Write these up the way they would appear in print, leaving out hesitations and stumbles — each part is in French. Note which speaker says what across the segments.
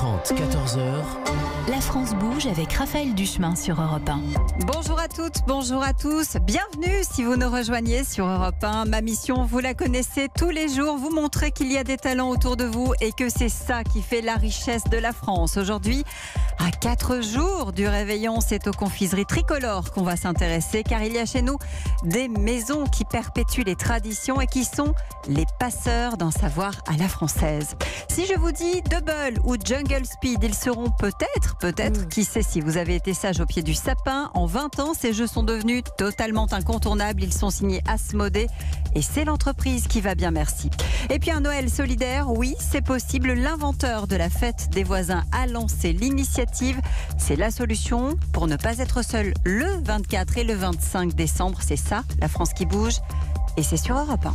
Speaker 1: 13h30, 14h.
Speaker 2: La France bouge avec Raphaël Duchemin sur Europe 1.
Speaker 3: Bonjour à toutes, bonjour à tous. Bienvenue si vous nous rejoignez sur Europe 1. Ma mission, vous la connaissez tous les jours, vous montrer qu'il y a des talents autour de vous et que c'est ça qui fait la richesse de la France. Aujourd'hui, à 4 jours du réveillon, c'est aux confiseries tricolores qu'on va s'intéresser car il y a chez nous des maisons qui perpétuent les traditions et qui sont les passeurs d'un savoir à la française. Si je vous dis Double ou Jungle Speed, ils seront peut-être, qui sait si vous avez été sage au pied du sapin. En 20 ans, ces jeux sont devenus totalement incontournables. Ils sont signés Asmodée et c'est l'entreprise qui va bien, merci. Et puis un Noël solidaire, oui, c'est possible. L'inventeur de la fête des voisins a lancé l'initiative. C'est la solution pour ne pas être seul le 24 et le 25 décembre. C'est ça, la France qui bouge. Et c'est sur Europe 1.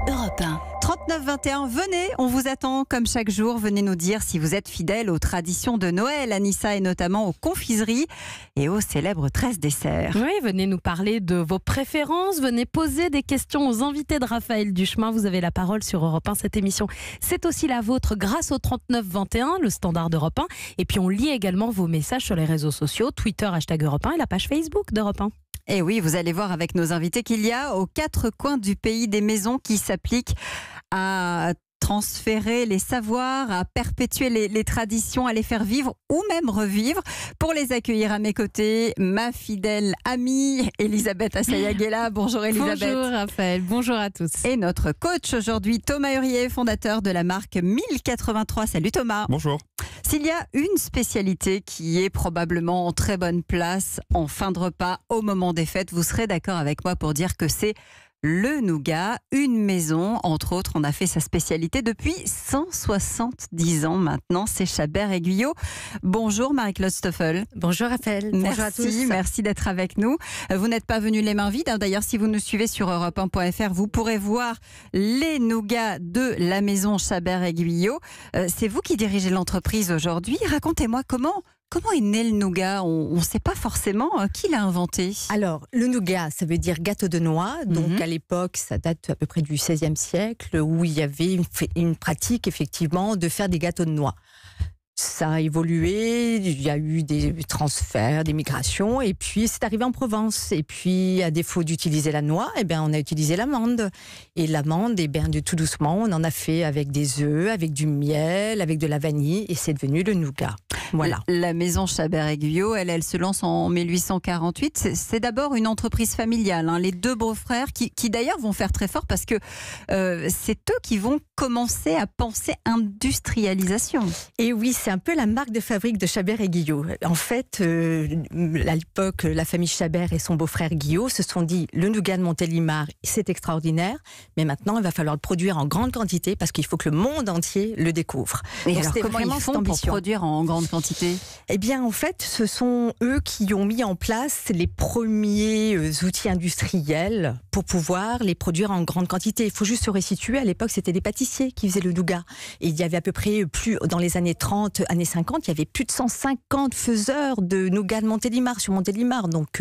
Speaker 2: Europe 1.
Speaker 3: 39-21, venez, on vous attend comme chaque jour. Venez nous dire si vous êtes fidèle aux traditions de Noël, Anissa, et notamment aux confiseries et aux célèbres 13 desserts.
Speaker 4: Oui, venez nous parler de vos préférences, venez poser des questions aux invités de Raphaël Duchemin. Vous avez la parole sur Europe 1. Cette émission, c'est aussi la vôtre grâce au 39-21, le standard d'Europe 1. Et puis on lit également vos messages sur les réseaux sociaux, Twitter, #Europe 1 et la page Facebook d'Europe 1.
Speaker 3: Et oui, vous allez voir avec nos invités qu'il y a aux 4 coins du pays des maisons qui s'appliquent à transférer les savoirs, à perpétuer les traditions, à les faire vivre ou même revivre. Pour les accueillir à mes côtés, ma fidèle amie Elisabeth Assayag-Guella. Bonjour Elisabeth.
Speaker 4: Bonjour Raphaël, bonjour à tous.
Speaker 3: Et notre coach aujourd'hui, Thomas Hurier, fondateur de la marque 1083. Salut Thomas.
Speaker 5: Bonjour.
Speaker 3: S'il y a une spécialité qui est probablement en très bonne place en fin de repas au moment des fêtes, vous serez d'accord avec moi pour dire que c'est le nougat. Une maison, entre autres, on a fait sa spécialité depuis 170 ans maintenant. C'est Chabert et Guyot. Bonjour Marie-Claude Stoffel.
Speaker 4: Bonjour Raphaël. Bonjour à tous.
Speaker 3: Merci d'être avec nous. Vous n'êtes pas venu les mains vides. D'ailleurs, si vous nous suivez sur europe1.fr, vous pourrez voir les nougats de la maison Chabert et Guyot. C'est vous qui dirigez l'entreprise aujourd'hui. Racontez-moi comment est né le nougat? On ne sait pas forcément qui l'a inventé.
Speaker 6: Alors, le nougat, ça veut dire gâteau de noix. Donc, à l'époque, ça date à peu près du XVIe siècle, où il y avait une pratique, effectivement, de faire des gâteaux de noix. Ça a évolué, il y a eu des transferts, des migrations, et puis c'est arrivé en Provence. Et puis, à défaut d'utiliser la noix, on a utilisé l'amande. Et l'amande, tout doucement, on en a fait avec des œufs, avec du miel, avec de la vanille, et c'est devenu le nougat. Voilà.
Speaker 3: La maison Chabert et Guyot, elle se lance en 1848. C'est d'abord une entreprise familiale. Les deux beaux-frères qui d'ailleurs vont faire très fort parce que c'est eux qui vont commencer à penser industrialisation.
Speaker 6: Et oui, c'est un peu la marque de fabrique de Chabert et Guyot. En fait, à l'époque, la famille Chabert et son beau-frère Guyot se sont dit le nougat de Montélimar, c'est extraordinaire, mais maintenant il va falloir le produire en grande quantité parce qu'il faut que le monde entier le découvre.
Speaker 3: Et alors comment ils font pour produire en grande quantité?
Speaker 6: Eh bien, en fait, ce sont eux qui ont mis en place les premiers outils industriels pour pouvoir les produire en grande quantité. Il faut juste se resituer. À l'époque, c'était des pâtissiers qui faisaient le nougat. Et il y avait à peu près dans les années 30, années 50, il y avait plus de 150 faiseurs de nougat de Montélimar sur Montélimar. Donc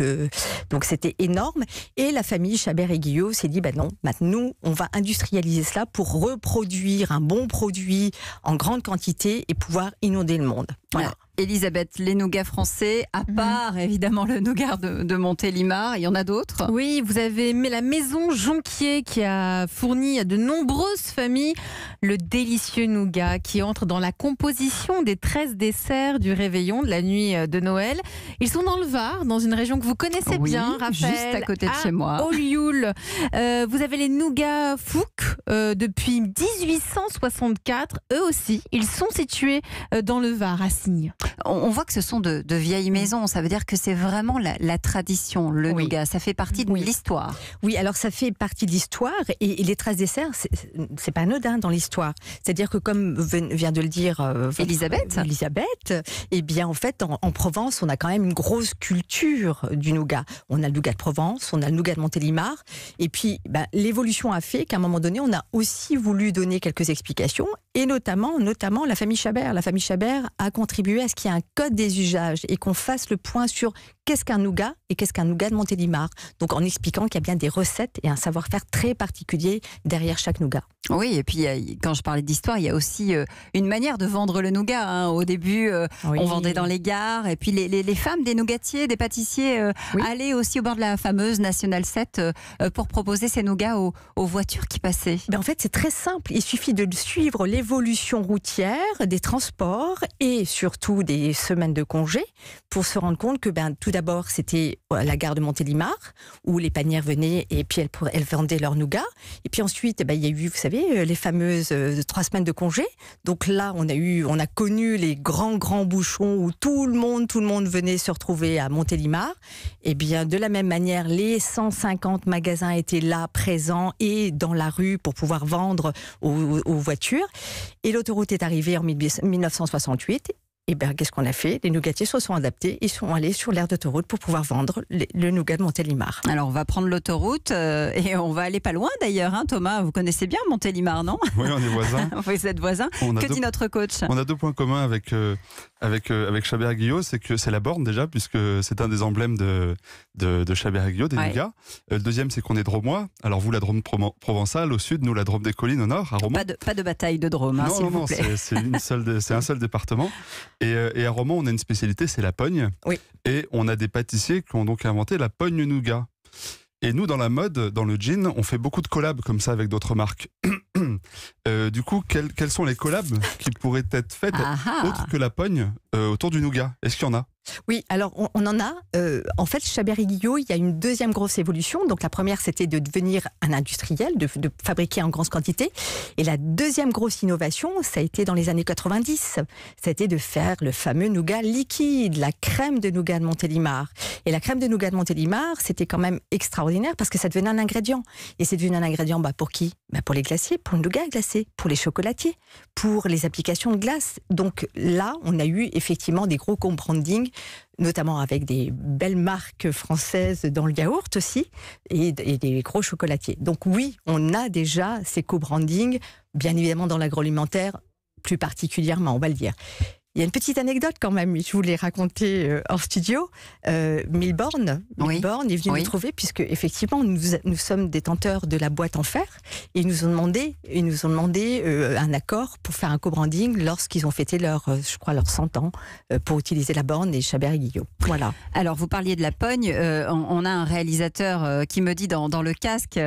Speaker 6: c'était énorme. Et la famille Chabert et Guyot s'est dit, non, maintenant, on va industrialiser cela pour reproduire un bon produit en grande quantité et pouvoir inonder le monde. Voilà.
Speaker 3: Elisabeth, les nougats français, à part évidemment le nougat de Montélimar, il y en a d'autres?
Speaker 4: Oui, vous avez la maison Jonquier qui a fourni à de nombreuses familles le délicieux nougat qui entre dans la composition des 13 desserts du réveillon de la nuit de Noël. Ils sont dans le Var, dans une région que vous connaissez bien, Raphaël.
Speaker 3: Juste à côté de chez moi.
Speaker 4: Olioul. Vous avez les nougats Fouque depuis 1864. Eux aussi, ils sont situés dans le Var, à Signes.
Speaker 3: On voit que ce sont de vieilles maisons, ça veut dire que c'est vraiment la tradition, le nougat, ça fait partie de l'histoire.
Speaker 6: Oui, alors ça fait partie de l'histoire et les 13 desserts, c'est pas anodin dans l'histoire. C'est-à-dire que comme vient de le dire
Speaker 3: Elisabeth,
Speaker 6: eh bien en fait en Provence, on a quand même une grosse culture du nougat. On a le nougat de Provence, on a le nougat de Montélimar et puis l'évolution a fait qu'à un moment donné, on a aussi voulu donner quelques explications et notamment la famille Chabert. La famille Chabert a contribué contribuer à ce qu'il y ait un code des usages et qu'on fasse le point sur qu'est-ce qu'un nougat et qu'est-ce qu'un nougat de Montélimar. Donc en expliquant qu'il y a bien des recettes et un savoir-faire très particulier derrière chaque nougat.
Speaker 3: Oui, et puis quand je parlais d'histoire, il y a aussi une manière de vendre le nougat. Hein. Au début, on vendait dans les gares, et puis les femmes des nougatiers, des pâtissiers allaient aussi au bord de la fameuse Nationale 7 pour proposer ces nougats aux voitures qui passaient.
Speaker 6: En fait, c'est très simple. Il suffit de suivre l'évolution routière, des transports et surtout des semaines de congé pour se rendre compte que tout d'abord, c'était la gare de Montélimar où les panières venaient et puis elles vendaient leur nougat. Et puis ensuite, il y a eu, vous savez, les fameuses 3 semaines de congé. Donc là, on a connu les grands bouchons où tout le monde venait se retrouver à Montélimar. Et bien, de la même manière, les 150 magasins étaient là, présents et dans la rue pour pouvoir vendre aux voitures. Et l'autoroute est arrivée en 1968. Et bien, qu'est-ce qu'on a fait? Les nougatiers se sont adaptés, ils sont allés sur l'aire d'autoroute pour pouvoir vendre le nougat de Montélimar.
Speaker 3: Alors, on va prendre l'autoroute et on va aller pas loin d'ailleurs, hein, Thomas. Vous connaissez bien Montélimar, non?
Speaker 1: Oui, on est voisins.
Speaker 3: Vous êtes voisins. Que dit notre coach?
Speaker 1: On a 2 points communs avec Chabert-Guillot, c'est que c'est la borne déjà, puisque c'est un des emblèmes de Chabert-Guillot, des nougats. Le deuxième, c'est qu'on est drômois. Alors vous, la Drôme provençale au sud, nous, la Drôme des collines au nord, à Romans.
Speaker 3: Pas de bataille de Drôme, hein, s'il vous plaît.
Speaker 1: C'est un seul département. Et à Romans, on a une spécialité, c'est la pogne.
Speaker 6: Oui.
Speaker 1: Et on a des pâtissiers qui ont donc inventé la pogne nougat. Et nous, dans la mode, dans le gin, on fait beaucoup de collabs comme ça avec d'autres marques. Du coup, quelles sont les collabs qui pourraient être faites autres que la pogne autour du nougat? Est-ce qu'il y en a?
Speaker 6: Oui, alors on en a. En fait, Chabert-Guillot, il y a une deuxième grosse évolution. Donc la première, c'était de devenir un industriel, de fabriquer en grande quantité. Et la deuxième grosse innovation, ça a été dans les années 90. Ça a été de faire le fameux nougat liquide, la crème de nougat de Montélimar. Et la crème de nougat de Montélimar, c'était quand même extraordinaire parce que ça devenait un ingrédient. Et c'est devenu un ingrédient pour qui? Pour les glaciers, pour le nougat glacé, pour les chocolatiers, pour les applications de glace. Donc là, on a eu effectivement des gros co-branding, notamment avec des belles marques françaises dans le yaourt aussi, et des gros chocolatiers. Donc oui, on a déjà ces co-branding, bien évidemment dans l'agroalimentaire, plus particulièrement, on va le dire. Il y a une petite anecdote quand même, je voulais raconter en studio. Milborn est venu nous trouver, puisque effectivement nous sommes détenteurs de la boîte en fer, et ils nous ont demandé un accord pour faire un co-branding lorsqu'ils ont fêté leur 100 ans pour utiliser la borne et Chabert-Guillot. Voilà.
Speaker 3: Alors vous parliez de la pogne, on a un réalisateur qui me dit dans le casque,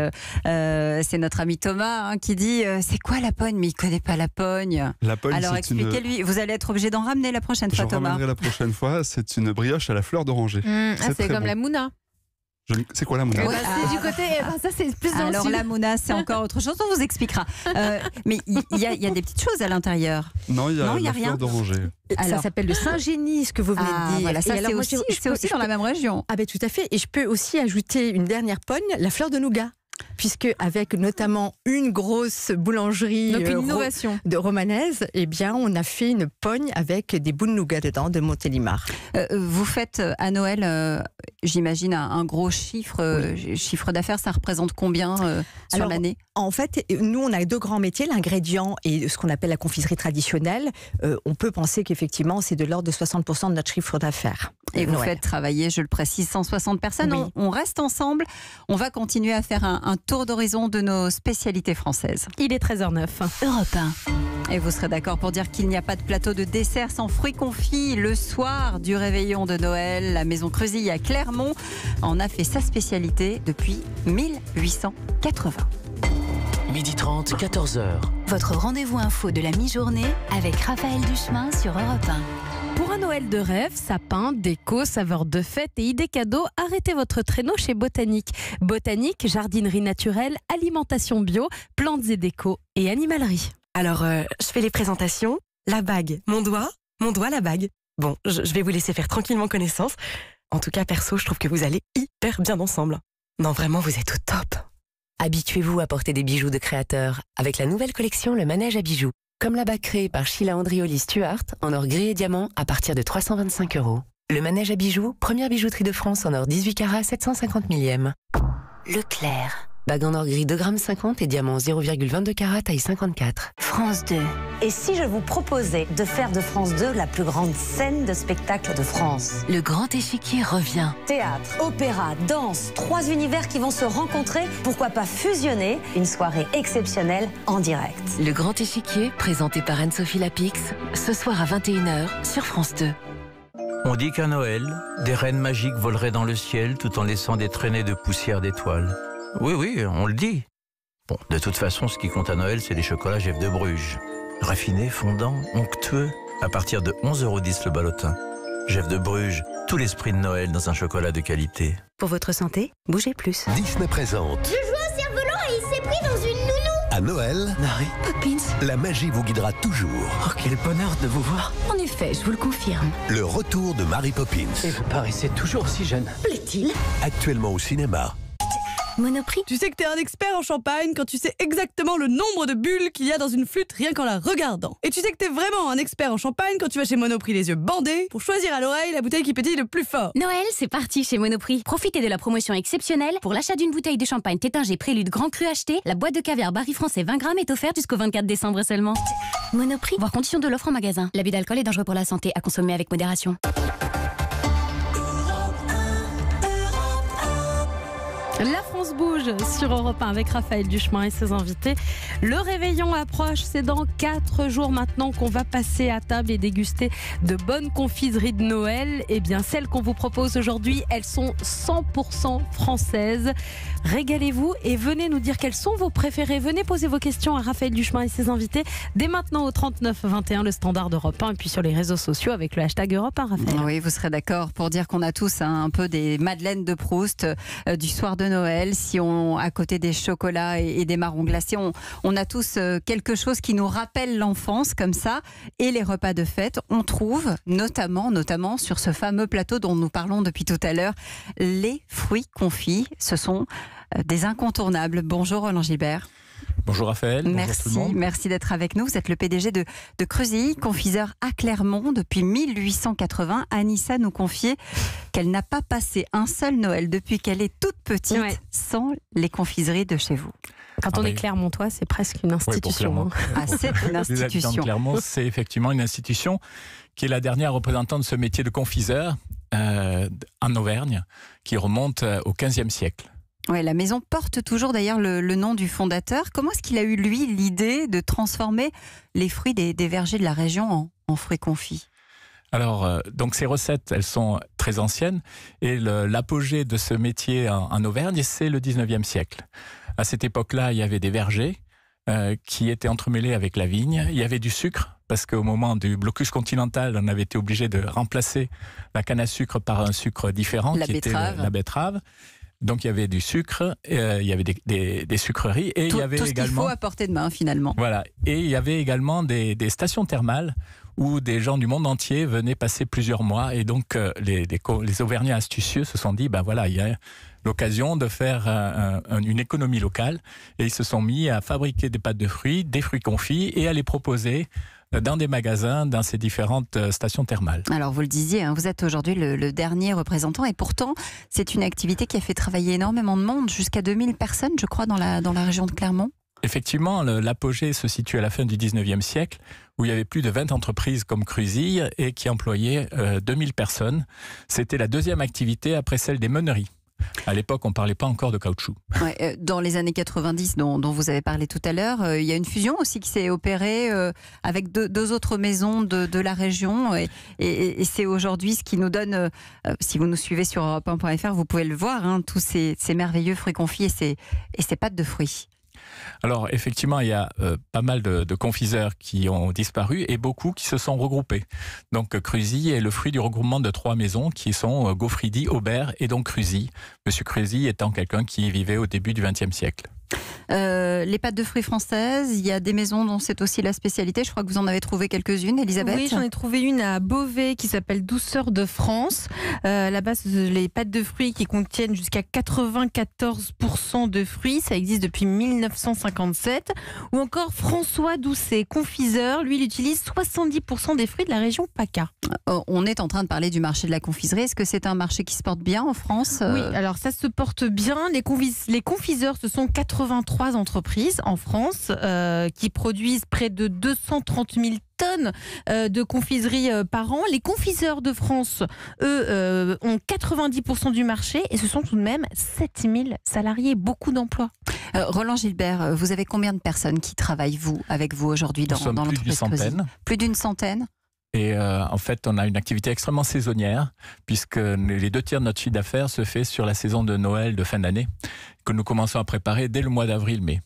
Speaker 3: c'est notre ami Thomas, qui dit c'est quoi la pogne? Mais il ne connaît pas la pogne.
Speaker 1: La pogne,
Speaker 3: alors expliquez-lui, vous allez être obligé d'en ramener la prochaine fois, Thomas.
Speaker 1: J'en ramènerai la prochaine fois. C'est une brioche à la fleur d'oranger.
Speaker 5: C'est comme la mouna.
Speaker 1: C'est quoi la mouna?
Speaker 5: C'est du côté. Ça, c'est plus dans
Speaker 3: alors
Speaker 5: le sud.
Speaker 3: la mouna, c'est encore autre chose. On vous expliquera. Mais il y a des petites choses à l'intérieur.
Speaker 1: Non, il y a la fleur d'oranger.
Speaker 6: Ça s'appelle le Saint-Génie, ce que vous venez de dire.
Speaker 3: Voilà, ça, c'est aussi dans la même région.
Speaker 6: Ah ben tout à fait. Et je peux aussi ajouter une dernière pogne, la fleur de nougat. Puisque avec notamment une grosse boulangerie de romanaise, on a fait une pogne avec des bouts de nougat dedans de Montélimar.
Speaker 3: Vous faites à Noël, j'imagine, un gros chiffre d'affaires. Ça représente combien sur l'année?
Speaker 6: En fait, nous, on a 2 grands métiers, l'ingrédient et ce qu'on appelle la confiserie traditionnelle. On peut penser qu'effectivement, c'est de l'ordre de 60% de notre chiffre d'affaires.
Speaker 3: Et vous faites travailler, je le précise, 160 personnes. Oui. On reste ensemble. On va continuer à faire un tour d'horizon de nos spécialités françaises.
Speaker 4: Il est 13h09.
Speaker 3: Europe 1. Et vous serez d'accord pour dire qu'il n'y a pas de plateau de dessert sans fruits confits. Le soir du réveillon de Noël, la Maison Creusille à Clermont en a fait sa spécialité depuis 1880.
Speaker 7: 12h30, 14h.
Speaker 2: Votre rendez-vous info de la mi-journée avec Raphaël Duchemin sur Europe 1.
Speaker 4: Pour un Noël de rêve, sapin, déco, saveur de fête et idées cadeaux, arrêtez votre traîneau chez Botanique. Botanique, jardinerie naturelle, alimentation bio, plantes et déco et animalerie.
Speaker 8: Alors, je fais les présentations. La bague, mon doigt, la bague. Bon, je vais vous laisser faire tranquillement connaissance. En tout cas, perso, je trouve que vous allez hyper bien ensemble. Non, vraiment, vous êtes au top.
Speaker 9: Habituez-vous à porter des bijoux de créateurs avec la nouvelle collection Le Manège à bijoux. Comme la bague créée par Sheila Andrioli Stuart en or gris et diamant à partir de 325 €. Le Manège à bijoux, première bijouterie de France en or 18 carats 750 millième. Leclerc. Bague en or gris 2,50 g et diamant 0,22 carats taille 54.
Speaker 2: France 2.
Speaker 10: Et si je vous proposais de faire de France 2 la plus grande scène de spectacle de France?
Speaker 2: Le Grand Échiquier revient.
Speaker 10: Théâtre, opéra, danse, 3 univers qui vont se rencontrer. Pourquoi pas fusionner? Une soirée exceptionnelle en direct.
Speaker 2: Le Grand Échiquier, présenté par Anne-Sophie Lapix, ce soir à 21h sur France 2.
Speaker 11: On dit qu'à Noël, des reines magiques voleraient dans le ciel tout en laissant des traînées de poussière d'étoiles. Oui, on le dit. Bon, de toute façon, ce qui compte à Noël, c'est les chocolats Jeff de Bruges. Raffinés, fondants, onctueux, à partir de 11,10 € le ballotin. Jeff de Bruges, tout l'esprit de Noël dans un chocolat de qualité.
Speaker 9: Pour votre santé, bougez plus.
Speaker 12: Disney présente.
Speaker 13: Je joue au cerf-volant et il s'est pris dans une nounou.
Speaker 12: À Noël,
Speaker 13: Nari, Poppins,
Speaker 12: la magie vous guidera toujours.
Speaker 13: Oh, quel bonheur de vous voir.
Speaker 2: En effet, je vous le confirme.
Speaker 12: Le retour de Mary Poppins.
Speaker 13: Et vous paraissez toujours aussi jeune. Plaît-il?
Speaker 12: Actuellement au cinéma.
Speaker 2: Monoprix.
Speaker 14: Tu sais que t'es un expert en champagne quand tu sais exactement le nombre de bulles qu'il y a dans une flûte rien qu'en la regardant. Et tu sais que t'es vraiment un expert en champagne quand tu vas chez Monoprix les yeux bandés pour choisir à l'oreille la bouteille qui pétille le plus fort.
Speaker 15: Noël, c'est parti chez Monoprix. Profitez de la promotion exceptionnelle. Pour l'achat d'une bouteille de champagne Tétinger Prélude Grand Cru acheté, la boîte de caviar Barry français 20 grammes est offerte jusqu'au 24 décembre seulement.
Speaker 2: Monoprix.
Speaker 15: Voir conditions de l'offre en magasin. L'abus d'alcool est dangereux pour la santé, à consommer avec modération.
Speaker 4: La France bouge sur Europe 1 avec Raphaël Duchemin et ses invités. Le réveillon approche, c'est dans 4 jours maintenant qu'on va passer à table et déguster de bonnes confiseries de Noël. Eh bien, celles qu'on vous propose aujourd'hui, elles sont 100% françaises. Régalez-vous et venez nous dire quelles sont vos préférées. Venez poser vos questions à Raphaël Duchemin et ses invités dès maintenant au 39 21, le standard d'Europe 1 et puis sur les réseaux sociaux avec le hashtag Europe 1, Raphaël.
Speaker 3: Oui, vous serez d'accord pour dire qu'on a tous un peu des madeleines de Proust du soir de Noël. Si on, à côté des chocolats et des marrons glacés, on a tous quelque chose qui nous rappelle l'enfance comme ça. Et les repas de fête, on trouve notamment sur ce fameux plateau dont nous parlons depuis tout à l'heure, les fruits confits. Ce sont des incontournables. Bonjour Roland Gilbert.
Speaker 16: Bonjour Raphaël, bonjour tout le monde.
Speaker 3: Merci d'être avec nous. Vous êtes le PDG de Creusilly, confiseur à Clermont depuis 1880. Anissa nous confiait qu'elle n'a pas passé un seul Noël depuis qu'elle est toute petite sans les confiseries de chez vous.
Speaker 4: Quand on est Clermontois, c'est presque une institution.
Speaker 3: C'est une institution.
Speaker 16: Les Clermont, c'est effectivement une institution qui est la dernière représentante de ce métier de confiseur en Auvergne, qui remonte au XVe siècle.
Speaker 3: Ouais, la maison porte toujours d'ailleurs le nom du fondateur. Comment est-ce qu'il a eu, lui, l'idée de transformer les fruits des vergers de la région en fruits confits ?
Speaker 16: Alors, donc ces recettes, elles sont très anciennes et l'apogée de ce métier en Auvergne, c'est le 19e siècle. À cette époque-là, il y avait des vergers qui étaient entremêlés avec la vigne. Il y avait du sucre, parce qu'au moment du blocus continental, on avait été obligé de remplacer la canne à sucre par un sucre différent, était la betterave. Donc il y avait du sucre, il y avait des sucreries et il y avait
Speaker 3: tout ce qu'il faut à portée de main finalement.
Speaker 16: Voilà, et il y avait également des stations thermales où des gens du monde entier venaient passer plusieurs mois et donc les Auvergnats astucieux se sont dit, ben voilà, il y a l'occasion de faire une économie locale et ils se sont mis à fabriquer des pâtes de fruits, des fruits confits et à les proposer dans des magasins, dans ces différentes stations thermales.
Speaker 3: Alors vous le disiez, vous êtes aujourd'hui le dernier représentant et pourtant c'est une activité qui a fait travailler énormément de monde, jusqu'à 2000 personnes je crois dans la région de Clermont.
Speaker 16: Effectivement, l'apogée se situe à la fin du 19e siècle où il y avait plus de 20 entreprises comme Creusilly et qui employaient 2000 personnes. C'était la deuxième activité après celle des meuneries. À l'époque, on ne parlait pas encore de caoutchouc.
Speaker 3: Ouais, dans les années 90, dont vous avez parlé tout à l'heure, il y a une fusion aussi qui s'est opérée avec deux autres maisons de la région. Et c'est aujourd'hui ce qui nous donne, si vous nous suivez sur europe1.fr, vous pouvez le voir, tous ces merveilleux fruits confits et ces pâtes de fruits.
Speaker 16: Alors effectivement, il y a pas mal de confiseurs qui ont disparu et beaucoup qui se sont regroupés. Donc Creusilly est le fruit du regroupement de 3 maisons qui sont Gaufridi, Aubert et donc Creusilly. Monsieur Creusilly étant quelqu'un qui vivait au début du XXe siècle.
Speaker 3: Les pâtes de fruits françaises, il y a des maisons dont c'est aussi la spécialité. Je crois que vous en avez trouvé quelques-unes, Elisabeth.
Speaker 5: Oui, j'en ai trouvé une à Beauvais qui s'appelle Douceur de France. Là-bas, c'est les pâtes de fruits qui contiennent jusqu'à 94% de fruits. Ça existe depuis 1957. Ou encore François Doucet, confiseur. Lui, il utilise 70% des fruits de la région PACA.
Speaker 3: On est en train de parler du marché de la confiserie. Est-ce que c'est un marché qui se porte bien en France ?
Speaker 5: Oui, alors ça se porte bien. Les confiseurs, ce sont 80 83 entreprises en France qui produisent près de 230 000 tonnes de confiserie par an. Les confiseurs de France, eux, ont 90% du marché et ce sont tout de même 7000 salariés, beaucoup d'emplois.
Speaker 3: Roland Gilbert, vous avez combien de personnes qui travaillent avec vous aujourd'hui dans l'entreprise
Speaker 16: plus d'une centaine.
Speaker 3: Plus d'une centaine.
Speaker 16: Et en fait, on a une activité extrêmement saisonnière, puisque les 2 tiers de notre chiffre d'affaires se fait sur la saison de Noël de fin d'année, que nous commençons à préparer dès le mois d'avril-mai.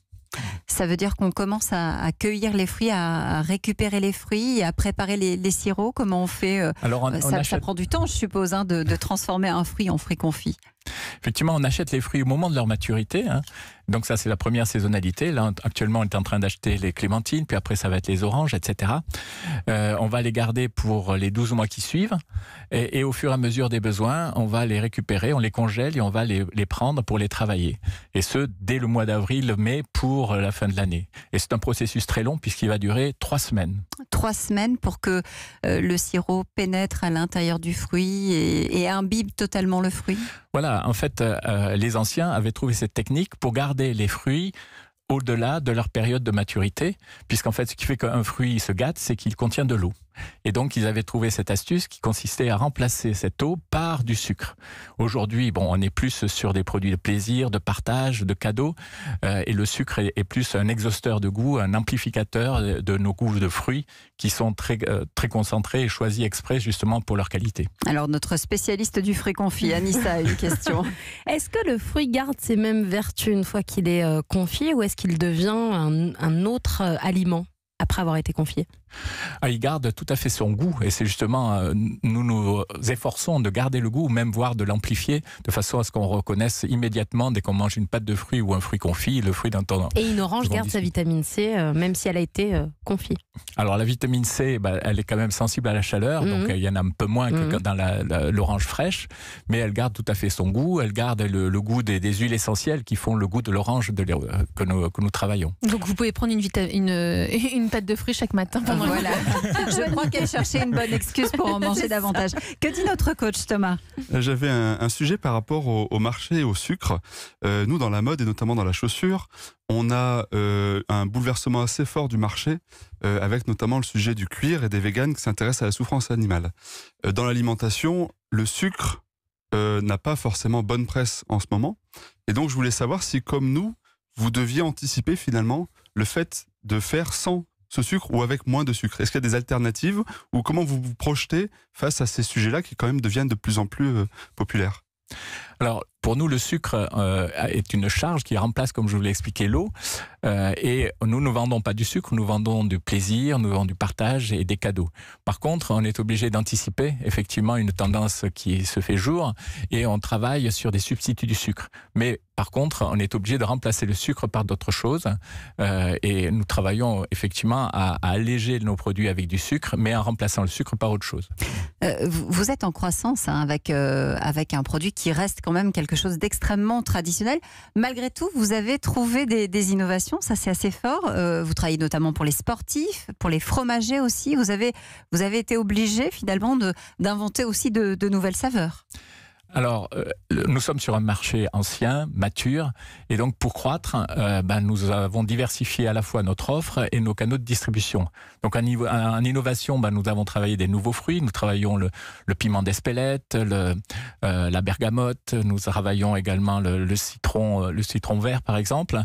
Speaker 3: Ça veut dire qu'on commence à cueillir les fruits, à récupérer les fruits, à préparer les sirops. Comment on fait
Speaker 16: Alors
Speaker 3: ça prend du temps, je suppose, de transformer un fruit en fruit confit.
Speaker 16: Effectivement, on achète les fruits au moment de leur maturité. Donc ça, c'est la première saisonnalité. Là, actuellement, on est en train d'acheter les clémentines, puis après, ça va être les oranges, etc. On va les garder pour les 12 mois qui suivent. Et au fur et à mesure des besoins, on va les récupérer, on les congèle et on va les prendre pour les travailler. Et ce, dès le mois d'avril, mai, pour la fin de l'année. Et c'est un processus très long, puisqu'il va durer 3 semaines.
Speaker 3: 3 semaines pour que le sirop pénètre à l'intérieur du fruit et imbibe totalement le fruit.
Speaker 16: Voilà, en fait, les anciens avaient trouvé cette technique pour garder les fruits au-delà de leur période de maturité, puisqu'en fait, ce qui fait qu'un fruit se gâte, c'est qu'il contient de l'eau. Et donc, ils avaient trouvé cette astuce qui consistait à remplacer cette eau par du sucre. Aujourd'hui, on est plus sur des produits de plaisir, de partage, de cadeaux, et le sucre est plus un exhausteur de goût, un amplificateur de nos goûts de fruits qui sont très, très concentrés et choisis exprès justement pour leur qualité.
Speaker 3: Alors, notre spécialiste du fruit confit, Anissa, a une question.
Speaker 4: Est-ce que le fruit garde ses mêmes vertus une fois qu'il est confit, ou est-ce qu'il devient un autre aliment après avoir été confié?
Speaker 16: Il garde tout à fait son goût, et c'est justement, nous nous efforçons de garder le goût, ou même voire de l'amplifier, de façon à ce qu'on reconnaisse immédiatement, dès qu'on mange une pâte de fruits ou un fruit confit, le fruit d'un temps.
Speaker 4: Et une orange garde sa vitamine C, même si elle a été confit.
Speaker 16: Alors la vitamine C, elle est quand même sensible à la chaleur, donc il y en a un peu moins que dans l'orange fraîche, mais elle garde tout à fait son goût, elle garde le goût des huiles essentielles qui font le goût de l'orange que nous travaillons.
Speaker 5: Donc vous pouvez prendre une pâte de fruits chaque matin.
Speaker 3: Voilà. Je crois qu'elle cherchait une bonne excuse pour en manger davantage. Que dit notre coach Thomas?
Speaker 1: J'avais un sujet par rapport au marché et au sucre. Nous, dans la mode et notamment dans la chaussure, on a un bouleversement assez fort du marché, avec notamment le sujet du cuir et des véganes qui s'intéressent à la souffrance animale. Dans l'alimentation, le sucre n'a pas forcément bonne presse en ce moment. Et donc, je voulais savoir si, comme nous, vous deviez anticiper finalement le fait de faire sans ce sucre ou avec moins de sucre. Est-ce qu'il y a des alternatives, ou comment vous vous projetez face à ces sujets-là qui quand même deviennent de plus en plus populaires?
Speaker 16: Alors, pour nous, le sucre est une charge qui remplace, comme je vous l'ai expliqué, l'eau. Et nous ne vendons pas du sucre, nous vendons du plaisir, nous vendons du partage et des cadeaux. Par contre, on est obligé d'anticiper effectivement une tendance qui se fait jour, et on travaille sur des substituts du sucre. Mais par contre, on est obligé de remplacer le sucre par d'autres choses. Et nous travaillons effectivement à alléger nos produits avec du sucre, mais en remplaçant le sucre par autre chose.
Speaker 3: Vous êtes en croissance avec un produit qui reste quand même quelque chose d'extrêmement traditionnel. Malgré tout, vous avez trouvé des innovations, ça c'est assez fort. Vous travaillez notamment pour les sportifs, pour les fromagers aussi. Vous avez été obligé finalement d'inventer aussi de nouvelles saveurs.
Speaker 16: Alors, nous sommes sur un marché ancien, mature, et donc pour croître, nous avons diversifié à la fois notre offre et nos canaux de distribution. Donc en innovation, nous avons travaillé des nouveaux fruits, nous travaillons le piment d'Espelette, la bergamote, nous travaillons également le citron vert par exemple.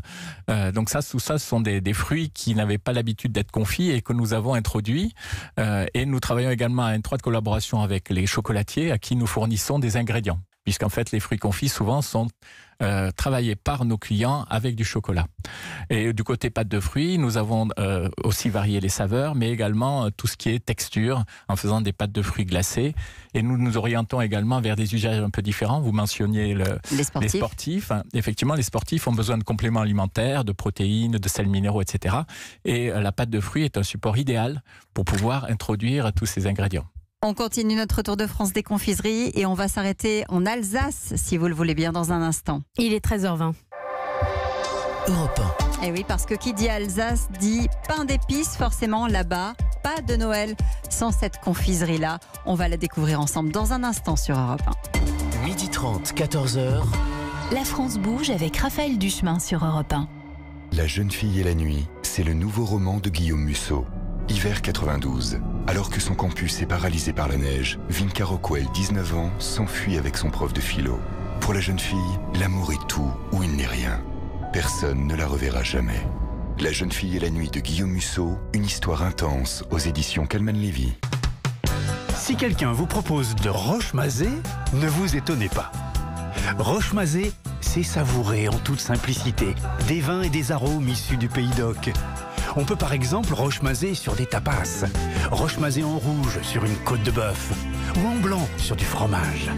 Speaker 16: Donc tout ça, ce sont des fruits qui n'avaient pas l'habitude d'être confits et que nous avons introduits. Et nous travaillons également à une étroite collaboration avec les chocolatiers à qui nous fournissons des ingrédients. Puisqu'en fait, les fruits confits, souvent, sont travaillés par nos clients avec du chocolat. Et du côté pâte de fruits, nous avons aussi varié les saveurs, mais également tout ce qui est texture, en faisant des pâtes de fruits glacées. Et nous nous orientons également vers des usages un peu différents. Vous mentionniez les sportifs. Effectivement, les sportifs ont besoin de compléments alimentaires, de protéines, de sels minéraux, etc. Et la pâte de fruits est un support idéal pour pouvoir introduire tous ces ingrédients.
Speaker 3: On continue notre tour de France des confiseries et on va s'arrêter en Alsace, si vous le voulez bien, dans un instant.
Speaker 4: Il est 13h20.
Speaker 7: Europe 1.
Speaker 3: Et oui, parce que qui dit Alsace dit pain d'épices, forcément là-bas, pas de Noël sans cette confiserie-là. On va la découvrir ensemble dans un instant sur Europe 1.
Speaker 7: 12h30, 14h.
Speaker 2: La France bouge avec Raphaël Duchemin sur Europe 1.
Speaker 17: La jeune fille et la nuit, c'est le nouveau roman de Guillaume Musso. Hiver 92. Alors que son campus est paralysé par la neige, Vinca Rockwell, 19 ans, s'enfuit avec son prof de philo. Pour la jeune fille, l'amour est tout ou il n'est rien. Personne ne la reverra jamais. La jeune fille et la nuit de Guillaume Musso, une histoire intense aux éditions Calman Lévy.
Speaker 18: Si quelqu'un vous propose de roche-mazé, ne vous étonnez pas. Roche-mazé, c'est savourer en toute simplicité des vins et des arômes issus du Pays d'Oc. On peut par exemple roche-mazé sur des tapas, roche-mazé en rouge sur une côte de bœuf, ou en blanc sur du fromage.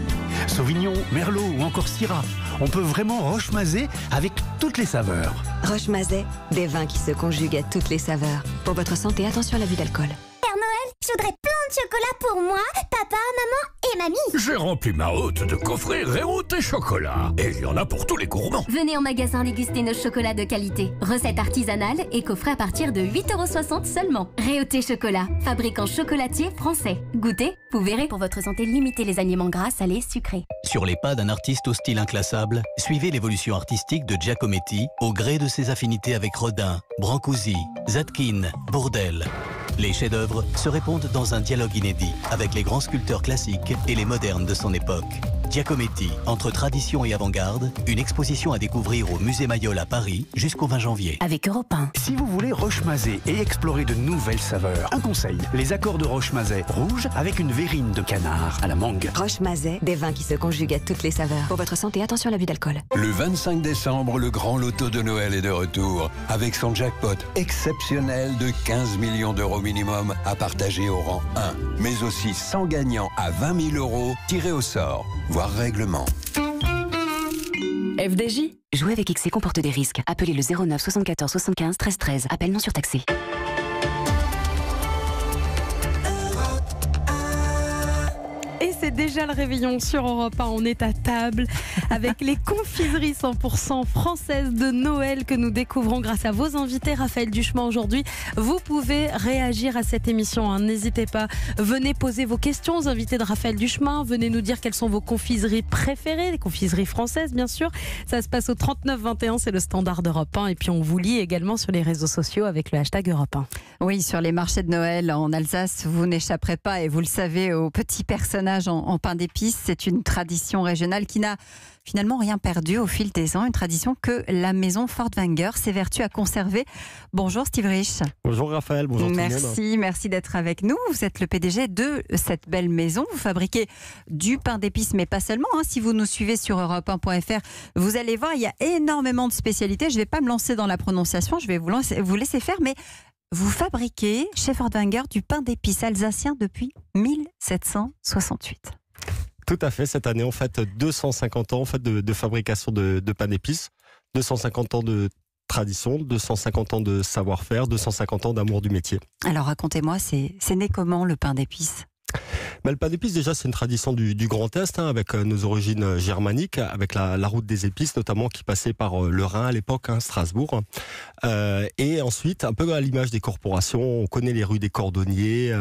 Speaker 18: Sauvignon, Merlot ou encore Syrah. On peut vraiment roche-mazé avec toutes les saveurs.
Speaker 19: Roche-mazé, des vins qui se conjuguent à toutes les saveurs. Pour votre santé, attention à l'abus d'alcool.
Speaker 13: Père Noël, je voudrais plein de chocolat pour moi, papa, maman et mamie.
Speaker 20: J'ai rempli ma hotte de coffrets Réauté Chocolat. Et il y en a pour tous les gourmands.
Speaker 15: Venez en magasin déguster nos chocolats de qualité. Recettes artisanales et coffrets à partir de 8,60 € seulement. Réauté Chocolat, fabricant chocolatier français. Goûtez, vous verrez. Pour votre santé, limitez les aliments gras, salés, sucrés.
Speaker 7: Sur les pas d'un artiste au style inclassable, suivez l'évolution artistique de Giacometti au gré de ses affinités avec Rodin, Brancusi, Zadkine, Bourdelle. Les chefs-d'œuvre se répondent dans un dialogue inédit avec les grands sculpteurs classiques et les modernes de son époque. Giacometti, entre tradition et avant-garde, une exposition à découvrir au Musée Mayol à Paris jusqu'au 20 janvier.
Speaker 15: Avec Europe 1.
Speaker 18: Si vous voulez roche-mazé et explorer de nouvelles saveurs, un conseil, les accords de roche-mazé rouge avec une verrine de canard à la mangue.
Speaker 19: Roche-mazé, des vins qui se conjuguent à toutes les saveurs. Pour votre santé, attention à l'abus d'alcool.
Speaker 12: Le 25 décembre, le grand loto de Noël est de retour, avec son jackpot exceptionnel de 15 millions d'euros minimum à partager au rang 1, mais aussi 100 gagnants à 20 000 € tirés au sort. Voir règlement.
Speaker 2: FDJ. Jouer avec XC comporte des risques. Appelez le 09 74 75 13 13. Appel non surtaxé.
Speaker 4: Et c'est déjà le réveillon sur Europe 1. On est à table avec les confiseries 100% françaises de Noël que nous découvrons grâce à vos invités. Raphaël Duchemin aujourd'hui. Vous pouvez réagir à cette émission, hein. N'hésitez pas. Venez poser vos questions aux invités de Raphaël Duchemin. Venez nous dire quelles sont vos confiseries préférées, les confiseries françaises bien sûr. Ça se passe au 39 21, c'est le standard d'Europe 1. Et puis on vous lit également sur les réseaux sociaux avec le hashtag Europe 1.
Speaker 3: Oui, sur les marchés de Noël en Alsace, vous n'échapperez pas, et vous le savez, aux petits personnages en pain d'épices. C'est une tradition régionale qui n'a finalement rien perdu au fil des ans. Une tradition que la maison Furtwängler s'évertue à conserver. Bonjour Steve Rich.
Speaker 21: Bonjour Raphaël, bonjour tout le monde.
Speaker 3: Merci d'être avec nous. Vous êtes le PDG de cette belle maison. Vous fabriquez du pain d'épices, mais pas seulement. Hein. Si vous nous suivez sur europe1.fr, vous allez voir, il y a énormément de spécialités. Je ne vais pas me lancer dans la prononciation, je vais vous laisser faire, mais vous fabriquez chez Furtwängler du pain d'épices alsacien depuis 1768.
Speaker 21: Tout à fait, cette année on fête 250 ans de fabrication de pain d'épices, 250 ans de tradition, 250 ans de savoir-faire, 250 ans d'amour du métier.
Speaker 3: Alors racontez-moi, c'est né comment le pain d'épices ?
Speaker 21: Le pain d'épices, déjà, c'est une tradition du Grand Est, hein, avec nos origines germaniques, avec la route des épices, notamment, qui passait par le Rhin à l'époque, hein, Strasbourg. Et ensuite, un peu à l'image des corporations, on connaît les rues des cordonniers,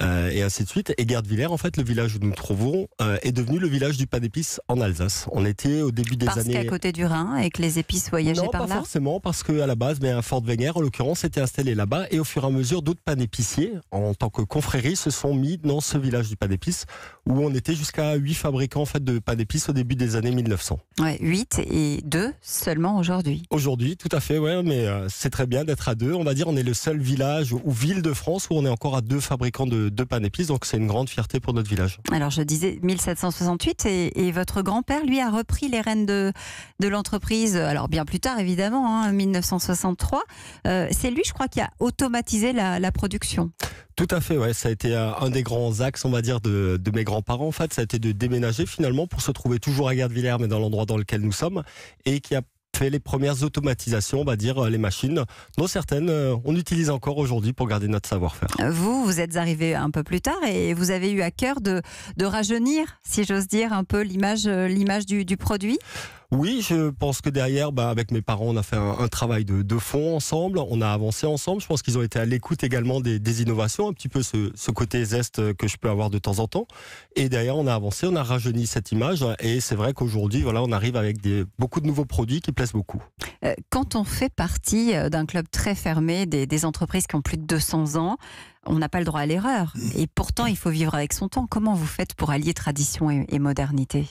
Speaker 21: et ainsi de suite. Et Guerdvillers, en fait, le village où nous nous trouvons, est devenu le village du pain d'épices en Alsace. On était au début des années...
Speaker 3: Parce qu'à côté du Rhin et que les épices voyageaient par là ?
Speaker 21: Non, pas forcément, parce qu'à la base, Furtwängler, en l'occurrence, était installé là-bas. Et au fur et à mesure, d'autres pain épiciers, en tant que confrérie, se sont mis dans ce village du pain d'épices, où on était jusqu'à 8 fabricants en fait, de pain d'épices au début des années 1900.
Speaker 3: Ouais, 8 et 2 seulement aujourd'hui.
Speaker 21: Aujourd'hui, tout à fait, ouais, mais c'est très bien d'être à 2. On va dire on est le seul village ou ville de France où on est encore à 2 fabricants de pain d'épices, donc c'est une grande fierté pour notre village.
Speaker 3: Alors je disais 1768 et votre grand-père, lui, a repris les rênes de l'entreprise, alors bien plus tard évidemment, 1963. C'est lui, je crois, qui a automatisé la production.
Speaker 21: Tout à fait, ouais. Ça a été un des grands axes, on va dire, de mes grands-parents. En fait, ça a été de déménager finalement pour se trouver toujours à Guerdvillers, mais dans l'endroit dans lequel nous sommes, et qui a fait les premières automatisations, on va dire, les machines, dont certaines on utilise encore aujourd'hui pour garder notre savoir-faire.
Speaker 3: Vous êtes arrivé un peu plus tard et vous avez eu à cœur de rajeunir, si j'ose dire, un peu l'image du produit.
Speaker 21: Oui, je pense que derrière, avec mes parents, on a fait un travail de fond ensemble, on a avancé ensemble. Je pense qu'ils ont été à l'écoute également des innovations, un petit peu ce côté zeste que je peux avoir de temps en temps. Et derrière, on a avancé, on a rajeuni cette image. Et c'est vrai qu'aujourd'hui, voilà, on arrive avec beaucoup de nouveaux produits qui plaisent beaucoup.
Speaker 3: Quand on fait partie d'un club très fermé, des entreprises qui ont plus de 200 ans, on n'a pas le droit à l'erreur. Et pourtant, il faut vivre avec son temps. Comment vous faites pour allier tradition et modernité ?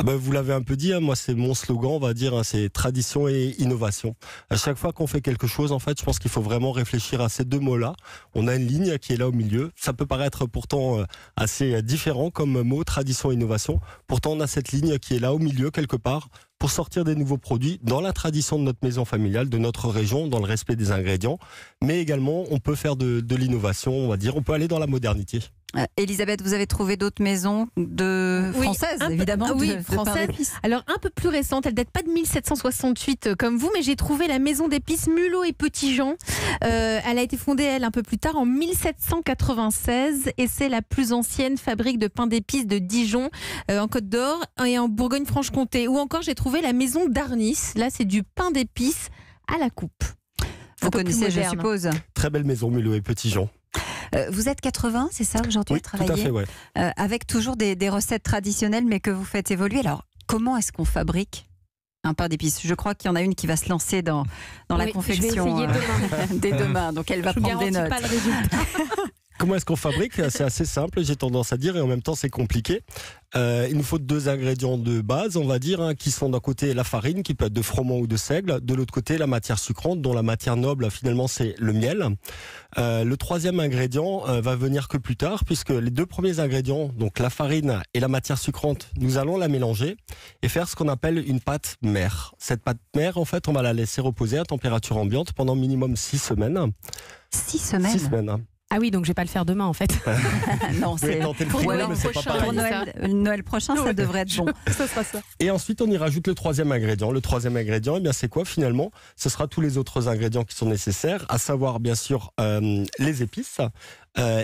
Speaker 21: Vous l'avez un peu dit, moi c'est mon slogan, on va dire, c'est tradition et innovation. À chaque fois qu'on fait quelque chose, en fait, je pense qu'il faut vraiment réfléchir à ces deux mots-là. On a une ligne qui est là au milieu. Ça peut paraître pourtant assez différent comme mot, tradition et innovation. Pourtant, on a cette ligne qui est là au milieu quelque part pour sortir des nouveaux produits dans la tradition de notre maison familiale, de notre région, dans le respect des ingrédients. Mais également, on peut faire de l'innovation, on va dire, on peut aller dans la modernité.
Speaker 3: Elisabeth, vous avez trouvé d'autres maisons françaises, évidemment.
Speaker 5: Françaises. Alors un peu plus récente, elle date pas de 1768 comme vous, mais j'ai trouvé la maison d'épices Mulot et Petit-Jean. Elle a été fondée, elle, un peu plus tard, en 1796, et c'est la plus ancienne fabrique de pain d'épices de Dijon, en Côte d'Or et en Bourgogne-Franche-Comté. Ou encore, j'ai trouvé la maison d'Arnis. Là, c'est du pain d'épices à la coupe.
Speaker 3: Vous connaissez, je suppose.
Speaker 21: Très belle maison, Mulot et Petit-Jean.
Speaker 3: Vous êtes 80, c'est ça, aujourd'hui, à travailler ?
Speaker 21: Tout à fait, ouais.
Speaker 3: Avec toujours des recettes traditionnelles, mais que vous faites évoluer. Alors, comment est-ce qu'on fabrique un pain d'épices ? Je crois qu'il y en a une qui va se lancer dans la confection dès demain. Donc, elle va prendre des notes.
Speaker 5: Je ne garantis pas le résultat.
Speaker 21: Comment est-ce qu'on fabrique ? C'est assez simple, j'ai tendance à dire, et en même temps c'est compliqué. Il nous faut 2 ingrédients de base, on va dire, qui sont d'un côté la farine, qui peut être de froment ou de seigle, de l'autre côté la matière sucrante, dont la matière noble finalement c'est le miel. Le 3e ingrédient va venir que plus tard, puisque les 2 premiers ingrédients, donc la farine et la matière sucrante, nous allons la mélanger et faire ce qu'on appelle une pâte mère. Cette pâte mère, en fait, on va la laisser reposer à température ambiante pendant minimum 6 semaines.
Speaker 3: 6 semaines ?
Speaker 21: 6 semaines.
Speaker 4: Ah oui, donc je vais pas le faire demain en fait.
Speaker 3: Non, c'est pour Noël prochain, ça devrait être bon.
Speaker 5: Ça sera ça.
Speaker 21: Et ensuite, on y rajoute le 3e ingrédient. Le 3e ingrédient, c'est quoi finalement ? Ce sera tous les autres ingrédients qui sont nécessaires, à savoir bien sûr les épices,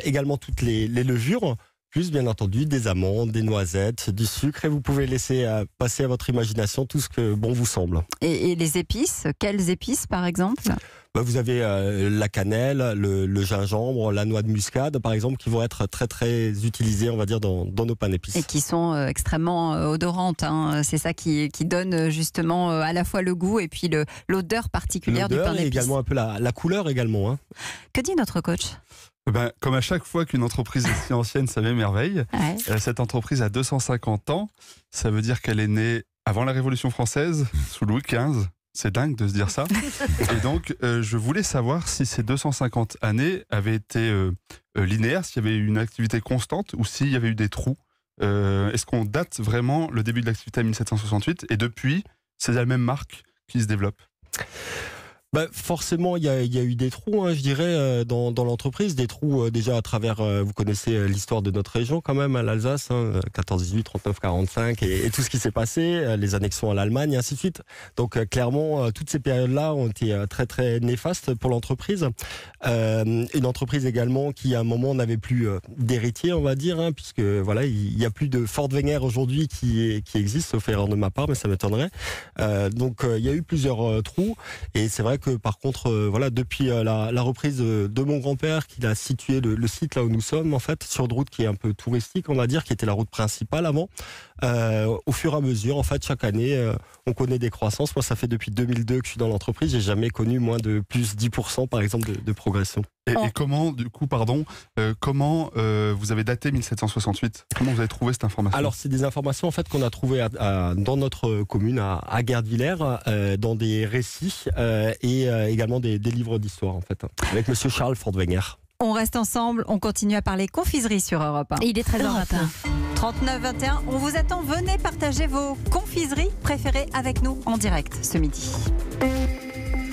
Speaker 21: également toutes les levures, plus bien entendu des amandes, des noisettes, du sucre, et vous pouvez laisser passer à votre imagination tout ce que bon vous semble.
Speaker 3: Et les épices, quelles épices par exemple ?
Speaker 21: Vous avez la cannelle, le gingembre, la noix de muscade par exemple, qui vont être très très utilisées, on va dire, dans nos pains d'épices.
Speaker 3: Et qui sont extrêmement odorantes, hein. C'est ça qui donne justement à la fois le goût et puis l'odeur particulière du pain d'épices.
Speaker 21: Et également un peu la couleur également. Hein.
Speaker 3: Que dit notre coach ?
Speaker 1: Comme à chaque fois qu'une entreprise est si ancienne, ça m'émerveille. Ouais. Cette entreprise a 250 ans. Ça veut dire qu'elle est née avant la Révolution française, sous Louis XV. C'est dingue de se dire ça. Et donc, je voulais savoir si ces 250 années avaient été linéaires, s'il y avait eu une activité constante ou s'il y avait eu des trous. Est-ce qu'on date vraiment le début de l'activité à 1768 et depuis, c'est la même marque qui se développe ?
Speaker 21: Forcément, il y a eu des trous, je dirais, dans l'entreprise. Des trous déjà à travers, vous connaissez l'histoire de notre région quand même, à l'Alsace, 14-18, 39-45, et tout ce qui s'est passé, les annexions à l'Allemagne, et ainsi de suite. Donc clairement, toutes ces périodes-là ont été très très néfastes pour l'entreprise. Une entreprise également qui, à un moment, n'avait plus d'héritier, on va dire, puisque voilà, il n'y a plus de Ford Wenger aujourd'hui qui existe, sauf erreur de ma part, mais ça m'étonnerait. Donc il y a eu plusieurs trous, et c'est vrai que par contre, depuis la reprise de mon grand-père, qu'il a situé le site là où nous sommes, en fait, sur une route qui est un peu touristique, on va dire, qui était la route principale avant, au fur et à mesure, en fait, chaque année, on connaît des croissances. Moi, ça fait depuis 2002 que je suis dans l'entreprise, j'ai jamais connu moins de plus 10%, par exemple, de progression.
Speaker 1: Et comment, du coup, comment vous avez daté 1768 ? Comment vous avez trouvé cette information ?
Speaker 21: Alors, c'est des informations en fait qu'on a trouvées dans notre commune, à Guerdvillers, dans des récits et également des livres d'histoire, en fait, avec monsieur Charles Fordwenger.
Speaker 3: On reste ensemble, on continue à parler confiserie sur Europe 1.
Speaker 4: Et il est 13h21.
Speaker 3: 39-21, on vous attend, venez partager vos confiseries préférées avec nous en direct ce midi.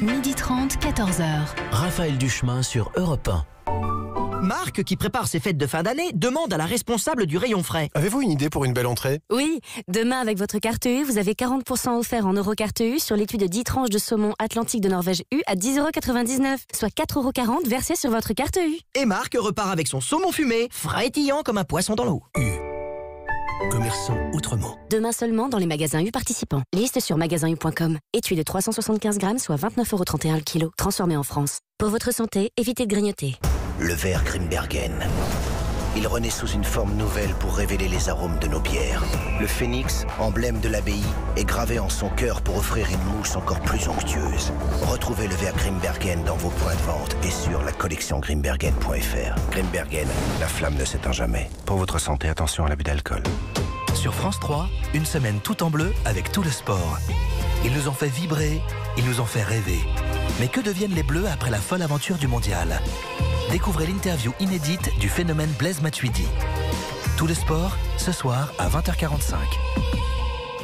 Speaker 2: 12h30, 14h.
Speaker 6: Raphaël Duchemin sur Europe 1. Marc, qui prépare ses fêtes de fin d'année, demande à la responsable du rayon frais.
Speaker 22: Avez-vous une idée pour une belle entrée ?
Speaker 23: Oui, demain avec votre carte U, vous avez 40% offert en Eurocarte U sur l'étui de 10 tranches de saumon Atlantique de Norvège U à 10,99 €, soit 4,40 € versés sur votre carte U.
Speaker 6: Et Marc repart avec son saumon fumé, frétillant comme un poisson dans l'eau.
Speaker 8: commerçons autrement.
Speaker 23: Demain seulement dans les magasins U participants. Liste sur magasin-u.com. Étui de 375 grammes, soit 29,31 € le kilo. Transformé en France. Pour votre santé, évitez de grignoter.
Speaker 8: Le verre Grimbergen. Il renaît sous une forme nouvelle pour révéler les arômes de nos bières. Le phénix, emblème de l'abbaye, est gravé en son cœur pour offrir une mousse encore plus onctueuse. Retrouvez le verre Grimbergen dans vos points de vente et sur la collection grimbergen.fr. Grimbergen, la flamme ne s'éteint jamais. Pour votre santé, attention à l'abus d'alcool.
Speaker 10: Sur France 3, une semaine tout en bleu avec tout le sport. Ils nous ont fait vibrer, ils nous ont fait rêver. Mais que deviennent les Bleus après la folle aventure du mondial ? Découvrez l'interview inédite du phénomène Blaise Matuidi. Tout le sport, ce soir à 20h45.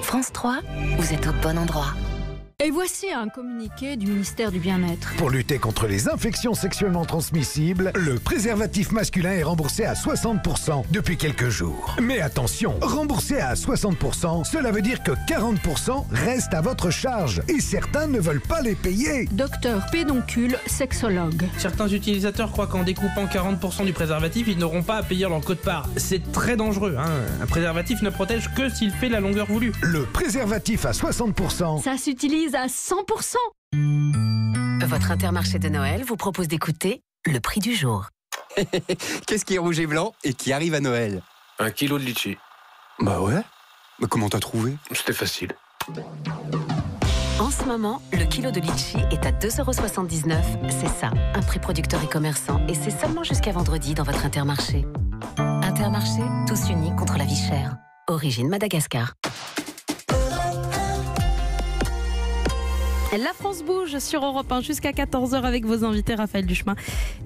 Speaker 23: France 3, vous êtes au bon endroit.
Speaker 22: Et voici un communiqué du ministère du Bien-être.
Speaker 24: Pour lutter contre les infections sexuellement transmissibles, le préservatif masculin est remboursé à 60% depuis quelques jours. Mais attention, remboursé à 60%, cela veut dire que 40% restent à votre charge et certains ne veulent pas les payer.
Speaker 22: Docteur Pédoncule, sexologue.
Speaker 25: Certains utilisateurs croient qu'en découpant 40% du préservatif, ils n'auront pas à payer leur quote-part. C'est très dangereux, hein. Un préservatif ne protège que s'il fait la longueur voulue.
Speaker 24: Le préservatif à 60%.
Speaker 22: Ça s'utilise à 100%.
Speaker 9: Votre Intermarché de Noël vous propose d'écouter le prix du jour.
Speaker 26: Qu'est-ce qui est rouge et blanc et qui arrive à Noël?
Speaker 27: 1 kilo de litchi.
Speaker 26: Bah ouais. Mais comment t'as trouvé?
Speaker 27: C'était facile.
Speaker 9: En ce moment, le kilo de litchi est à 2,79 €. C'est ça, un prix producteur et commerçant. Et c'est seulement jusqu'à vendredi dans votre Intermarché. Intermarché, tous unis contre la vie chère. Origine Madagascar.
Speaker 4: La France bouge sur Europe 1 jusqu'à 14h avec vos invités Raphaël Duchemin.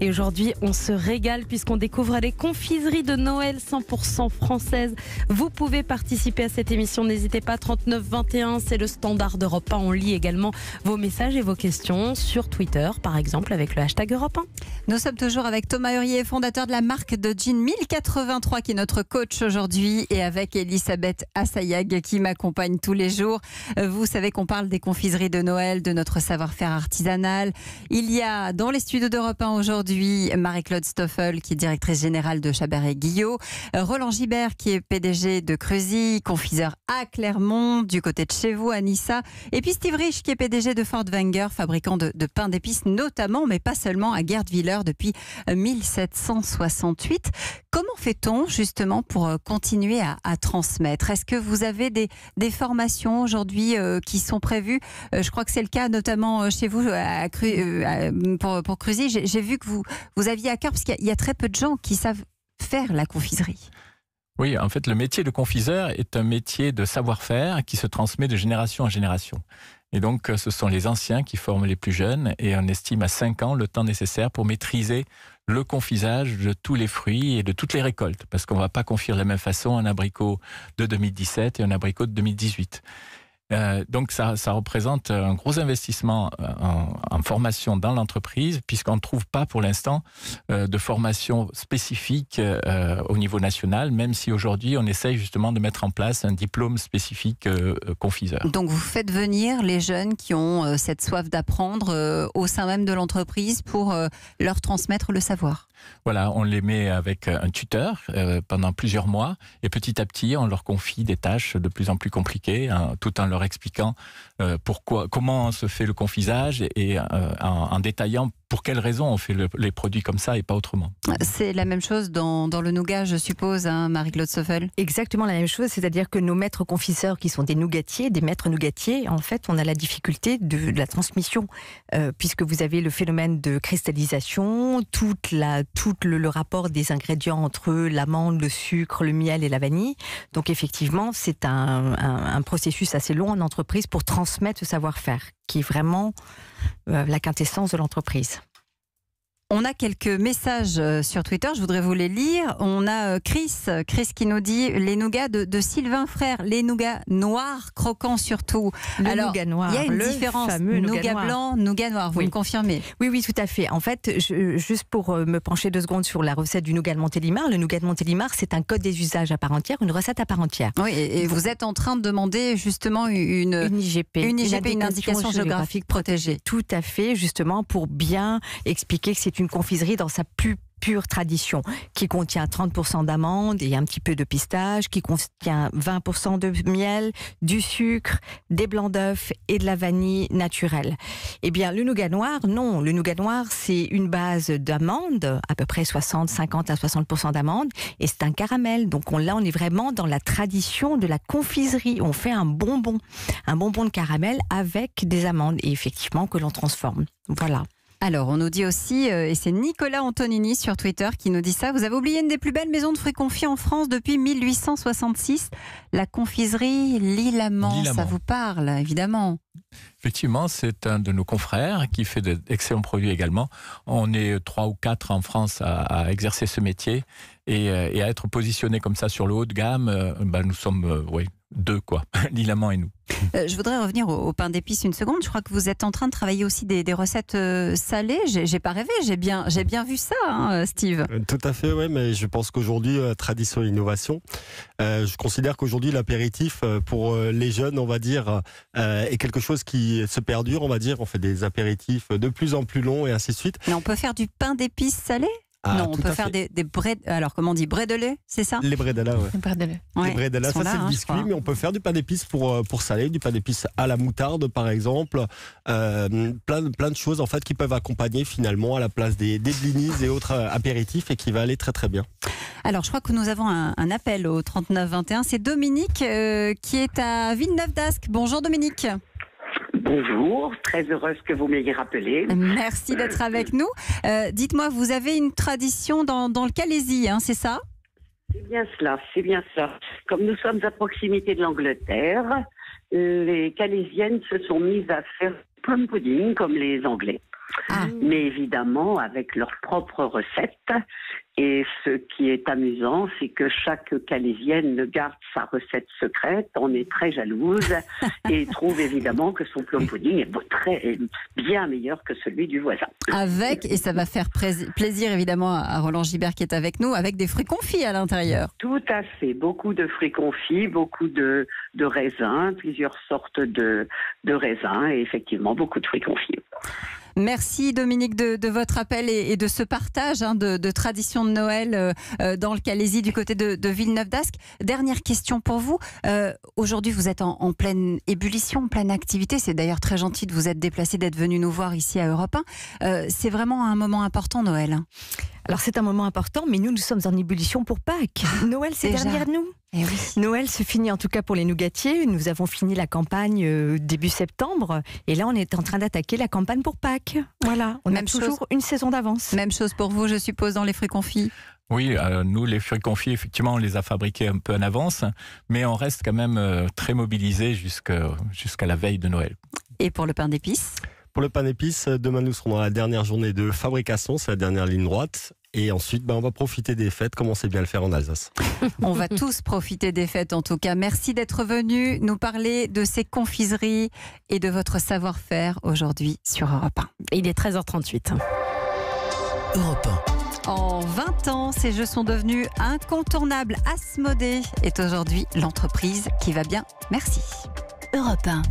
Speaker 4: Et aujourd'hui, on se régale puisqu'on découvre les confiseries de Noël 100% françaises. Vous pouvez participer à cette émission, n'hésitez pas, 39 21, c'est le standard d'Europe 1. On lit également vos messages et vos questions sur Twitter, par exemple, avec le hashtag Europe 1.
Speaker 3: Nous sommes toujours avec Thomas Hurier, fondateur de la marque de jeans 1083, qui est notre coach aujourd'hui, et avec Elisabeth Assayag qui m'accompagne tous les jours. Vous savez qu'on parle des confiseries de Noël, de notre savoir-faire artisanal. Il y a dans les studios d'Europe 1 aujourd'hui Marie-Claude Stoffel, qui est directrice générale de Chabert et Guillot, Roland Gibert, qui est PDG de Creusy, confiseur à Clermont, du côté de chez vous, à Nissa, et puis Steve Rich, qui est PDG de Fort Wenger, fabricant de pain d'épices notamment, mais pas seulement, à Guerdwiller depuis 1768. Comment fait-on justement pour continuer à transmettre? Est-ce que vous avez des formations aujourd'hui qui sont prévues? Je crois que c'est le cas notamment chez vous pour Creusy. J'ai vu que vous aviez à cœur, parce qu'il y a très peu de gens qui savent faire la confiserie.
Speaker 16: Oui, en fait, le métier de confiseur est un métier de savoir-faire qui se transmet de génération en génération. Et donc, ce sont les anciens qui forment les plus jeunes, et on estime à 5 ans le temps nécessaire pour maîtriser le confisage de tous les fruits et de toutes les récoltes, parce qu'on ne va pas confire de la même façon un abricot de 2017 et un abricot de 2018. Donc ça représente un gros investissement en formation dans l'entreprise, puisqu'on ne trouve pas pour l'instant de formation spécifique au niveau national, même si aujourd'hui on essaye justement de mettre en place un diplôme spécifique confiseur.
Speaker 3: Donc vous faites venir les jeunes qui ont cette soif d'apprendre au sein même de l'entreprise pour leur transmettre le savoir.
Speaker 16: Voilà, on les met avec un tuteur pendant plusieurs mois, et petit à petit on leur confie des tâches de plus en plus compliquées, hein, tout en leur expliquant comment se fait le confisage, et en détaillant pour quelles raisons on fait les produits comme ça et pas autrement.
Speaker 3: C'est la même chose dans le nougat, je suppose, hein, Marie-Claude Stoffel?
Speaker 5: Exactement la même chose, c'est-à-dire que nos maîtres confiseurs, qui sont des nougatiers, des maîtres nougatiers, en fait, on a la difficulté de la transmission, puisque vous avez le phénomène de cristallisation, tout le rapport des ingrédients entre l'amande, le sucre, le miel et la vanille. Donc effectivement, c'est un processus assez long en entreprise pour transmettre ce savoir-faire, qui est vraiment la quintessence de l'entreprise.
Speaker 3: On a quelques messages sur Twitter, je voudrais vous les lire. On a Chris qui nous dit les nougats de Sylvain Frère, les nougats noirs, croquants surtout.
Speaker 5: Alors, nougat noir,
Speaker 3: il y a une différence, nougat blanc, nougat noir, vous me confirmez?
Speaker 5: Oui, tout à fait. En fait, juste pour me pencher 2 secondes sur la recette du nougat de Montélimar, le nougat de Montélimar, c'est un code des usages à part entière, une recette à part entière.
Speaker 3: Oui, et vous êtes en train de demander justement une IGP, une indication géographique protégée.
Speaker 5: Tout à fait, justement, pour bien expliquer que c'est une confiserie dans sa plus
Speaker 7: pure tradition, qui contient 30% d'amandes et un petit peu de pistache, qui contient 20% de miel, du sucre, des blancs d'œufs et de la vanille naturelle. Eh bien, le nougat noir, non. Le nougat noir, c'est une base d'amandes, à peu près 50 à 60% d'amandes, et c'est un caramel. Donc là, on est vraiment dans la tradition de la confiserie. On fait un bonbon de caramel avec des amandes, et effectivement que l'on transforme. Voilà.
Speaker 3: Alors, on nous dit aussi, et c'est Nicolas Antonini sur Twitter qui nous dit ça, vous avez oublié une des plus belles maisons de fruits confits en France depuis 1866, la confiserie Lillamant. Ça vous parle, évidemment?
Speaker 16: Effectivement, c'est un de nos confrères qui fait d'excellents produits également. On est 3 ou 4 en France à exercer ce métier et à être positionnés comme ça sur le haut de gamme. Nous sommes 2, quoi, Lillamant et nous.
Speaker 3: Je voudrais revenir au pain d'épices une seconde. Je crois que vous êtes en train de travailler aussi des recettes salées. J'ai pas rêvé, j'ai bien vu ça, hein, Steve.
Speaker 21: Tout à fait, oui, mais je pense qu'aujourd'hui, tradition et innovation, je considère qu'aujourd'hui, l'apéritif, pour les jeunes, on va dire, est quelque chose qui se perdure, on va dire. On fait des apéritifs de plus en plus longs et ainsi de suite.
Speaker 3: Mais on peut faire du pain d'épices salé ? Non, on peut faire des alors comment on dit, brédelés, c'est ça?
Speaker 21: Les brédelas, oui.
Speaker 5: Les brédelés.
Speaker 21: Les brédelas, ça c'est le biscuit, mais on peut faire du pain d'épices pour saler, du pain d'épices à la moutarde par exemple, plein de choses en fait qui peuvent accompagner finalement à la place des blinis et autres apéritifs et qui va aller très très bien.
Speaker 3: Alors je crois que nous avons un appel au 39 21, c'est Dominique qui est à Villeneuve d'Ascq. Bonjour Dominique.
Speaker 11: Bonjour, très heureuse que vous m'ayez rappelé.
Speaker 3: Merci d'être avec nous. Dites-moi, vous avez une tradition dans le Calaisis, hein, c'est ça?
Speaker 11: C'est bien cela, c'est bien ça. Comme nous sommes à proximité de l'Angleterre, les Calaisiennes se sont mises à faire plum pudding comme les Anglais. Mais évidemment avec leurs propres recettes. Et ce qui est amusant, c'est que chaque Calaisienne garde sa recette secrète, on est très jalouse et trouve évidemment que son plum pudding est bien meilleur que celui du voisin.
Speaker 3: Et ça va faire plaisir évidemment à Roland Gibert qui est avec nous, avec des fruits confits à l'intérieur.
Speaker 11: Tout à fait, beaucoup de fruits confits, beaucoup de raisins, plusieurs sortes de raisins et effectivement beaucoup de fruits confits.
Speaker 3: Merci Dominique de votre appel et de ce partage de traditions de Noël dans le Calaisis du côté de Villeneuve d'Ascq. Dernière question pour vous. Aujourd'hui, vous êtes en pleine ébullition, en pleine activité. C'est d'ailleurs très gentil de vous être déplacé, d'être venu nous voir ici à Europe 1. C'est vraiment un moment important, Noël.
Speaker 7: Alors c'est un moment important, mais nous sommes en ébullition pour Pâques. Noël, c'est derrière nous.
Speaker 3: Eh oui.
Speaker 7: Noël se finit en tout cas pour les nougatiers. Nous avons fini la campagne début septembre. Et là, on est en train d'attaquer la campagne pour Pâques. Voilà, on a toujours une saison d'avance.
Speaker 3: Même chose pour vous, je suppose, dans les fruits confits.
Speaker 16: Oui, nous, les fruits confits, effectivement, on les a fabriqués un peu en avance, mais on reste quand même très mobilisés jusqu'à la veille de Noël.
Speaker 3: Et pour le pain d'épices ?
Speaker 21: Pour le pain d'épices, demain nous serons dans la dernière journée de fabrication, c'est la dernière ligne droite. Et ensuite, on va profiter des fêtes, comme on sait bien le faire en Alsace.
Speaker 3: On va tous profiter des fêtes en tout cas. Merci d'être venu nous parler de ces confiseries et de votre savoir-faire aujourd'hui sur Europe 1.
Speaker 7: Il est 13h38.
Speaker 10: Europe 1.
Speaker 3: En 20 ans, ces jeux sont devenus incontournables. Asmodée est aujourd'hui l'entreprise qui va bien. Merci.
Speaker 2: Europe 1.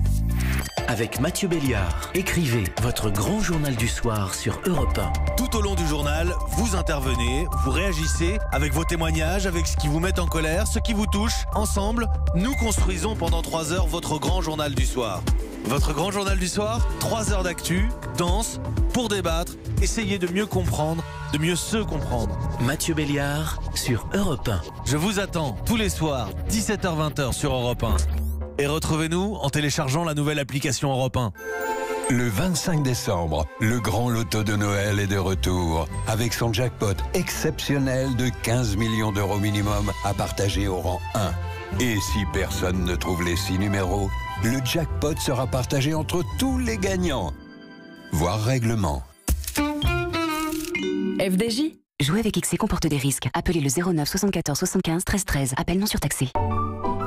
Speaker 10: Avec Mathieu Béliard, écrivez votre grand journal du soir sur Europe 1.
Speaker 13: Tout au long du journal, vous intervenez, vous réagissez avec vos témoignages, avec ce qui vous met en colère, ce qui vous touche. Ensemble, nous construisons pendant 3 heures votre grand journal du soir. Votre grand journal du soir, 3 heures d'actu, dense, pour débattre, essayer de mieux comprendre, de mieux se comprendre.
Speaker 10: Mathieu Béliard sur Europe 1.
Speaker 13: Je vous attends tous les soirs, 17h-20h sur Europe 1. Et retrouvez-nous en téléchargeant la nouvelle application Europe 1.
Speaker 12: Le 25 décembre, le grand loto de Noël est de retour, avec son jackpot exceptionnel de 15 millions d'euros minimum à partager au rang 1. Et si personne ne trouve les 6 numéros, le jackpot sera partagé entre tous les gagnants. Voir règlement.
Speaker 2: FDJ. Jouer avec XC comporte des risques. Appelez le 09 74 75 13 13. Appel non surtaxé.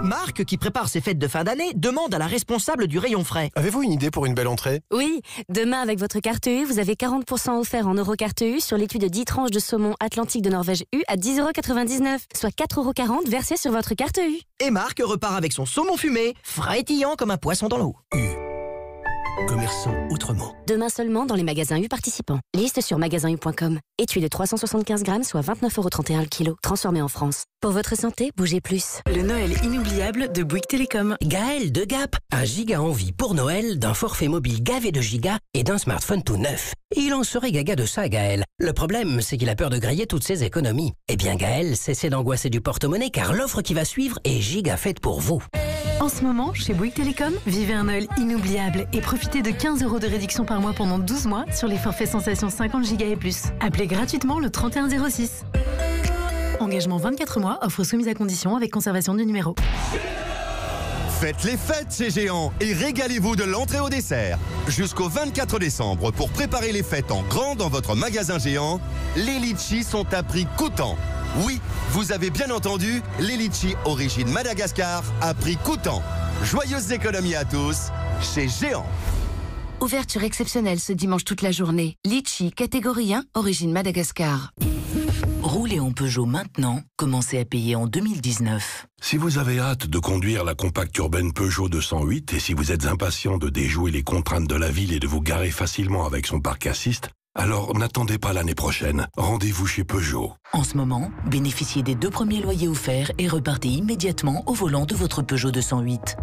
Speaker 6: Marc, qui prépare ses fêtes de fin d'année, demande à la responsable du rayon frais.
Speaker 14: Avez-vous une idée pour une belle entrée?
Speaker 23: Oui, demain avec votre carte U, vous avez 40% offert en Eurocarte U sur l'étui de 10 tranches de saumon Atlantique de Norvège U à 10,99 €, soit 4,40 € versés sur votre carte U.
Speaker 6: Et Marc repart avec son saumon fumé, frétillant comme un poisson dans l'eau.
Speaker 14: Commerçons autrement.
Speaker 23: Demain seulement dans les magasins U participants. Liste sur magasin-u.com. Étui de 375 grammes, soit 29,31 € le kilo. Transformé en France. Pour votre santé, bougez plus.
Speaker 15: Le Noël inoubliable de Bouygues Télécom.
Speaker 6: Gaël de Gap a giga envie pour Noël d'un forfait mobile gavé de gigas et d'un smartphone tout neuf. Il en serait gaga de ça, Gaël. Le problème, c'est qu'il a peur de griller toutes ses économies. Eh bien, Gaël, cessez d'angoisser du porte-monnaie car l'offre qui va suivre est giga faite pour vous.
Speaker 15: En ce moment, chez Bouygues Télécom, vivez un Noël inoubliable et profitez de 15 € de réduction par mois pendant 12 mois sur les forfaits Sensation 50 Go et plus. Appelez gratuitement le 3106. Engagement 24 mois, offre soumise à condition avec conservation du numéro.
Speaker 17: Faites les fêtes chez Géant et régalez-vous de l'entrée au dessert. Jusqu'au 24 décembre, pour préparer les fêtes en grand dans votre magasin Géant, les litchis sont à prix coûtant. Oui, vous avez bien entendu, les litchis origine Madagascar à prix coûtant. Joyeuses économies à tous chez Géant.
Speaker 18: Ouverture exceptionnelle ce dimanche toute la journée. Litchi, catégorie 1, origine Madagascar.
Speaker 19: Roulez en Peugeot maintenant, commencez à payer en 2019.
Speaker 20: Si vous avez hâte de conduire la compacte urbaine Peugeot 208 et si vous êtes impatient de déjouer les contraintes de la ville et de vous garer facilement avec son parc assist, alors n'attendez pas l'année prochaine. Rendez-vous chez Peugeot.
Speaker 19: En ce moment, bénéficiez des 2 premiers loyers offerts et repartez immédiatement au volant de votre Peugeot 208.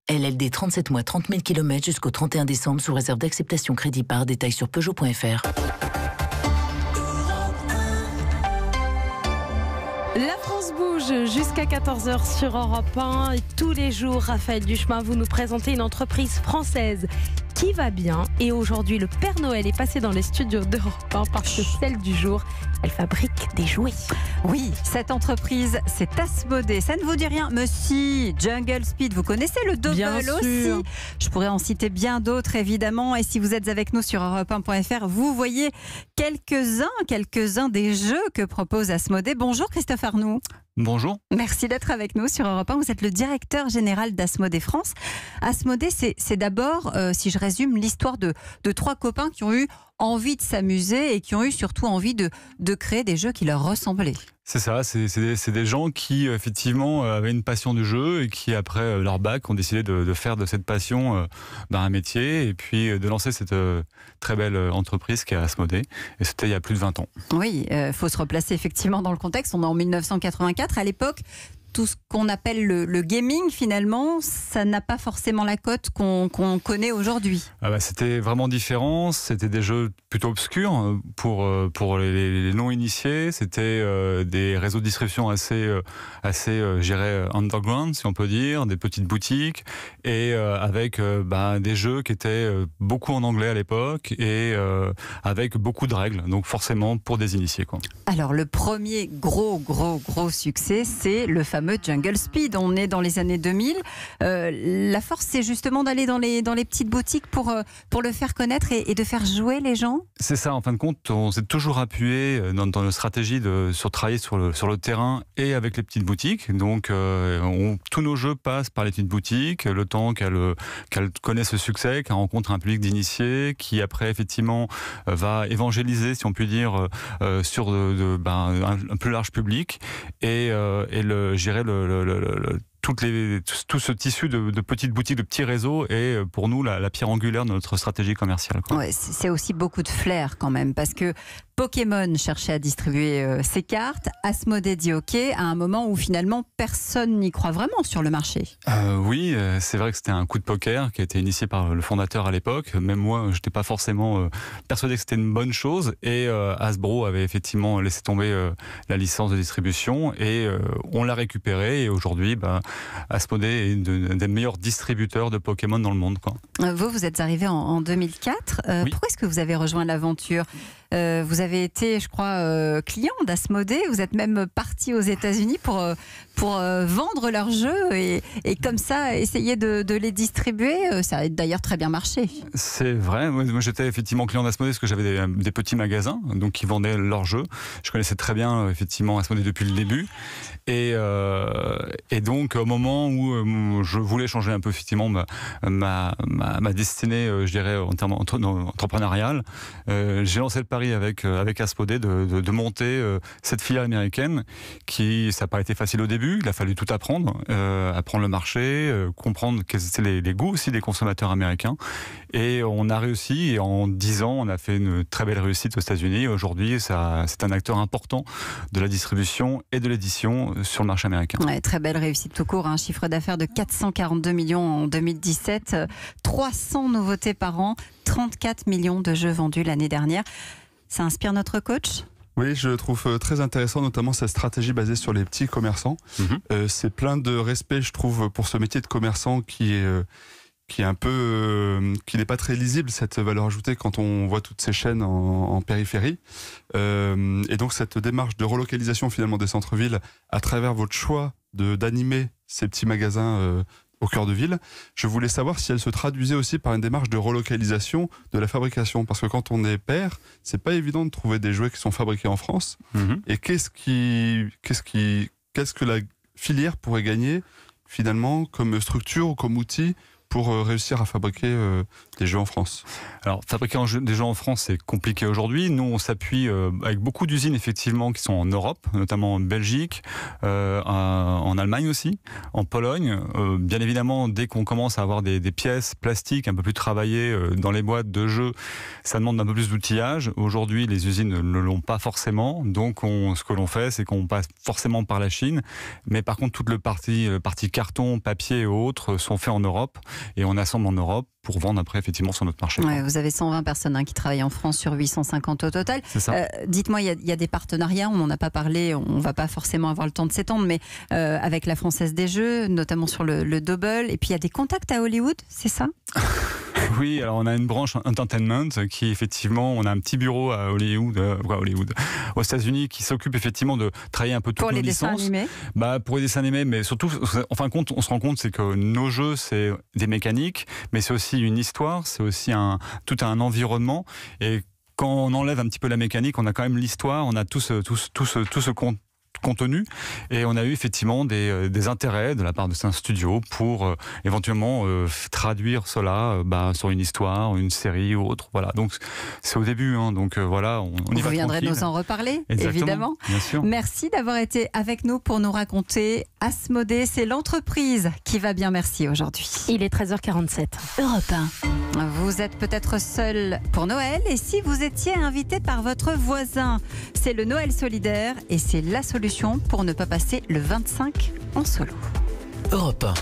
Speaker 19: LLD 37 mois, 30 000 km jusqu'au 31 décembre sous réserve d'acceptation crédit par détail sur Peugeot.fr.
Speaker 4: La France bouge jusqu'à 14h sur Europe 1 et tous les jours, Raphaël Duchemin, vous nous présentez une entreprise française qui va bien. Et aujourd'hui, le Père Noël est passé dans les studios d'Europe 1 parce que celle du jour, elle fabrique des jouets.
Speaker 3: Oui, cette entreprise, c'est Asmodée. Ça ne vous dit rien? Mais si, Jungle Speed, vous connaissez le double aussi. Je pourrais en citer bien d'autres, évidemment. Et si vous êtes avec nous sur europe1.fr, vous voyez quelques-uns des jeux que propose Asmodée. Bonjour Christophe Arnoux.
Speaker 27: Bonjour.
Speaker 3: Merci d'être avec nous sur Europe 1. Vous êtes le directeur général d'Asmodée France. Asmodée, c'est d'abord, si je résume, l'histoire de 3 copains qui ont eu envie de s'amuser et qui ont eu surtout envie de créer des jeux qui leur ressemblaient.
Speaker 27: C'est ça, c'est des gens qui effectivement avaient une passion du jeu et qui après leur bac ont décidé de faire de cette passion un métier et puis de lancer cette très belle entreprise qui est Asmodée. Et c'était il y a plus de 20 ans.
Speaker 3: Oui, faut se replacer effectivement dans le contexte. On est en 1984. À l'époque, tout ce qu'on appelle le gaming, finalement, ça n'a pas forcément la cote qu'on connaît aujourd'hui.
Speaker 27: C'était vraiment différent. C'était des jeux plutôt obscurs pour les non-initiés. C'était des réseaux de distribution assez je dirais, underground, si on peut dire, des petites boutiques, et avec des jeux qui étaient beaucoup en anglais à l'époque et avec beaucoup de règles, donc forcément pour des initiés, quoi.
Speaker 3: Alors, le premier gros succès, c'est le fameux Jungle Speed. On est dans les années 2000. La force, c'est justement d'aller dans les petites boutiques pour le faire connaître et de faire jouer les gens.
Speaker 27: C'est ça, en fin de compte, on s'est toujours appuyé dans notre stratégie sur travailler sur le terrain et avec les petites boutiques. Donc, tous nos jeux passent par les petites boutiques, le temps qu'elles connaissent ce succès, qu'elles rencontrent un public d'initiés, qui après, effectivement, va évangéliser, si on peut dire, sur un plus large public. Et tout ce tissu de petites boutiques, de petits réseaux est pour nous la pierre angulaire de notre stratégie commerciale.
Speaker 3: Ouais, c'est aussi beaucoup de flair quand même, parce que Pokémon cherchait à distribuer ses cartes, Asmodée dit OK, à un moment où finalement personne n'y croit vraiment sur le marché.
Speaker 27: Oui, c'est vrai que c'était un coup de poker qui a été initié par le fondateur à l'époque. Même moi, je n'étais pas forcément persuadé que c'était une bonne chose. Et Hasbro avait effectivement laissé tomber la licence de distribution et on l'a récupéré. Et aujourd'hui, Asmodée est des meilleurs distributeurs de Pokémon dans le monde, quoi.
Speaker 3: Vous êtes arrivé en 2004.
Speaker 27: Oui.
Speaker 3: Pourquoi est-ce que vous avez rejoint l'aventure ? Vous avez été, je crois, client d'Asmodée. Vous êtes même parti aux États-Unis pour vendre leurs jeux et comme ça essayer de les distribuer. Ça a d'ailleurs très bien marché.
Speaker 27: C'est vrai. Moi, j'étais effectivement client d'Asmodée parce que j'avais des petits magasins donc qui vendaient leurs jeux. Je connaissais très bien effectivement Asmodée depuis le début. Et donc au moment où je voulais changer un peu effectivement ma destinée, je dirais en termes entrepreneurial, j'ai lancé le pari pari avec Asmodée de monter cette filiale américaine qui, ça n'a pas été facile au début, il a fallu tout apprendre le marché, comprendre quels étaient les goûts aussi des consommateurs américains. Et on a réussi, et en 10 ans, on a fait une très belle réussite aux États-Unis. Aujourd'hui, c'est un acteur important de la distribution et de l'édition sur le marché américain.
Speaker 3: Ouais, très belle réussite tout court, un chiffre d'affaires de 442 millions en 2017, 300 nouveautés par an, 34 millions de jeux vendus l'année dernière. Ça inspire notre coach ?
Speaker 1: Oui, je trouve très intéressant, notamment cette stratégie basée sur les petits commerçants. C'est plein de respect, je trouve, pour ce métier de commerçant qui est un peu, qui n'est pas très lisible, cette valeur ajoutée, quand on voit toutes ces chaînes en périphérie. Et donc cette démarche de relocalisation finalement des centres-villes à travers votre choix d'animer ces petits magasins au cœur de ville, je voulais savoir si elle se traduisait aussi par une démarche de relocalisation de la fabrication, parce que quand on est père, c'est pas évident de trouver des jouets qui sont fabriqués en France. Et qu'est-ce que la filière pourrait gagner finalement comme structure ou comme outil pour réussir à fabriquer des jeux en France?
Speaker 27: Alors, fabriquer des jeux en France, c'est compliqué aujourd'hui. Nous, on s'appuie avec beaucoup d'usines, effectivement, qui sont en Europe, notamment en Belgique, en Allemagne aussi, en Pologne. Bien évidemment, dès qu'on commence à avoir des pièces plastiques un peu plus travaillées dans les boîtes de jeux, ça demande un peu plus d'outillage. Aujourd'hui, les usines ne l'ont pas forcément. Donc, ce que l'on fait, c'est qu'on passe forcément par la Chine. Mais par contre, toute le parti carton, papier et autres sont faits en Europe. Et on assemble en Europe pour vendre après effectivement sur notre marché.
Speaker 3: Ouais, vous avez 120 personnes qui travaillent en France sur 850 au total.
Speaker 27: C'est ça.
Speaker 3: Dites-moi, il y a des partenariats, on n'en a pas parlé, on ne va pas forcément avoir le temps de s'étendre, mais avec la Française des Jeux, notamment sur le double, et puis il y a des contacts à Hollywood, c'est ça?
Speaker 27: Oui, alors on a une branche entertainment qui effectivement, on a un petit bureau à Hollywood, aux États-Unis, qui s'occupe effectivement de travailler un peu toutes nos licences.
Speaker 3: Pour les dessins animés.
Speaker 27: Pour les dessins animés, mais surtout, en fin de compte, on se rend compte, c'est que nos jeux, c'est des mécaniques, mais c'est aussi une histoire, c'est aussi tout un environnement. Et quand on enlève un petit peu la mécanique, on a quand même l'histoire, on a tout ce contenu, et on a eu effectivement des intérêts de la part de un studio pour éventuellement traduire cela sur une histoire, une série ou autre. Voilà, donc c'est au début, donc voilà, on y va tranquille.
Speaker 3: Vous viendrez nous en reparler, évidemment.
Speaker 27: Bien sûr.
Speaker 3: Merci d'avoir été avec nous pour nous raconter Asmodée, c'est l'entreprise qui va bien, merci aujourd'hui.
Speaker 4: Il est 13h47.
Speaker 3: Europe 1. Vous êtes peut-être seul pour Noël, et si vous étiez invité par votre voisin, c'est le Noël solidaire et c'est la solution pour ne pas passer le 25 en solo.
Speaker 6: Europe 1.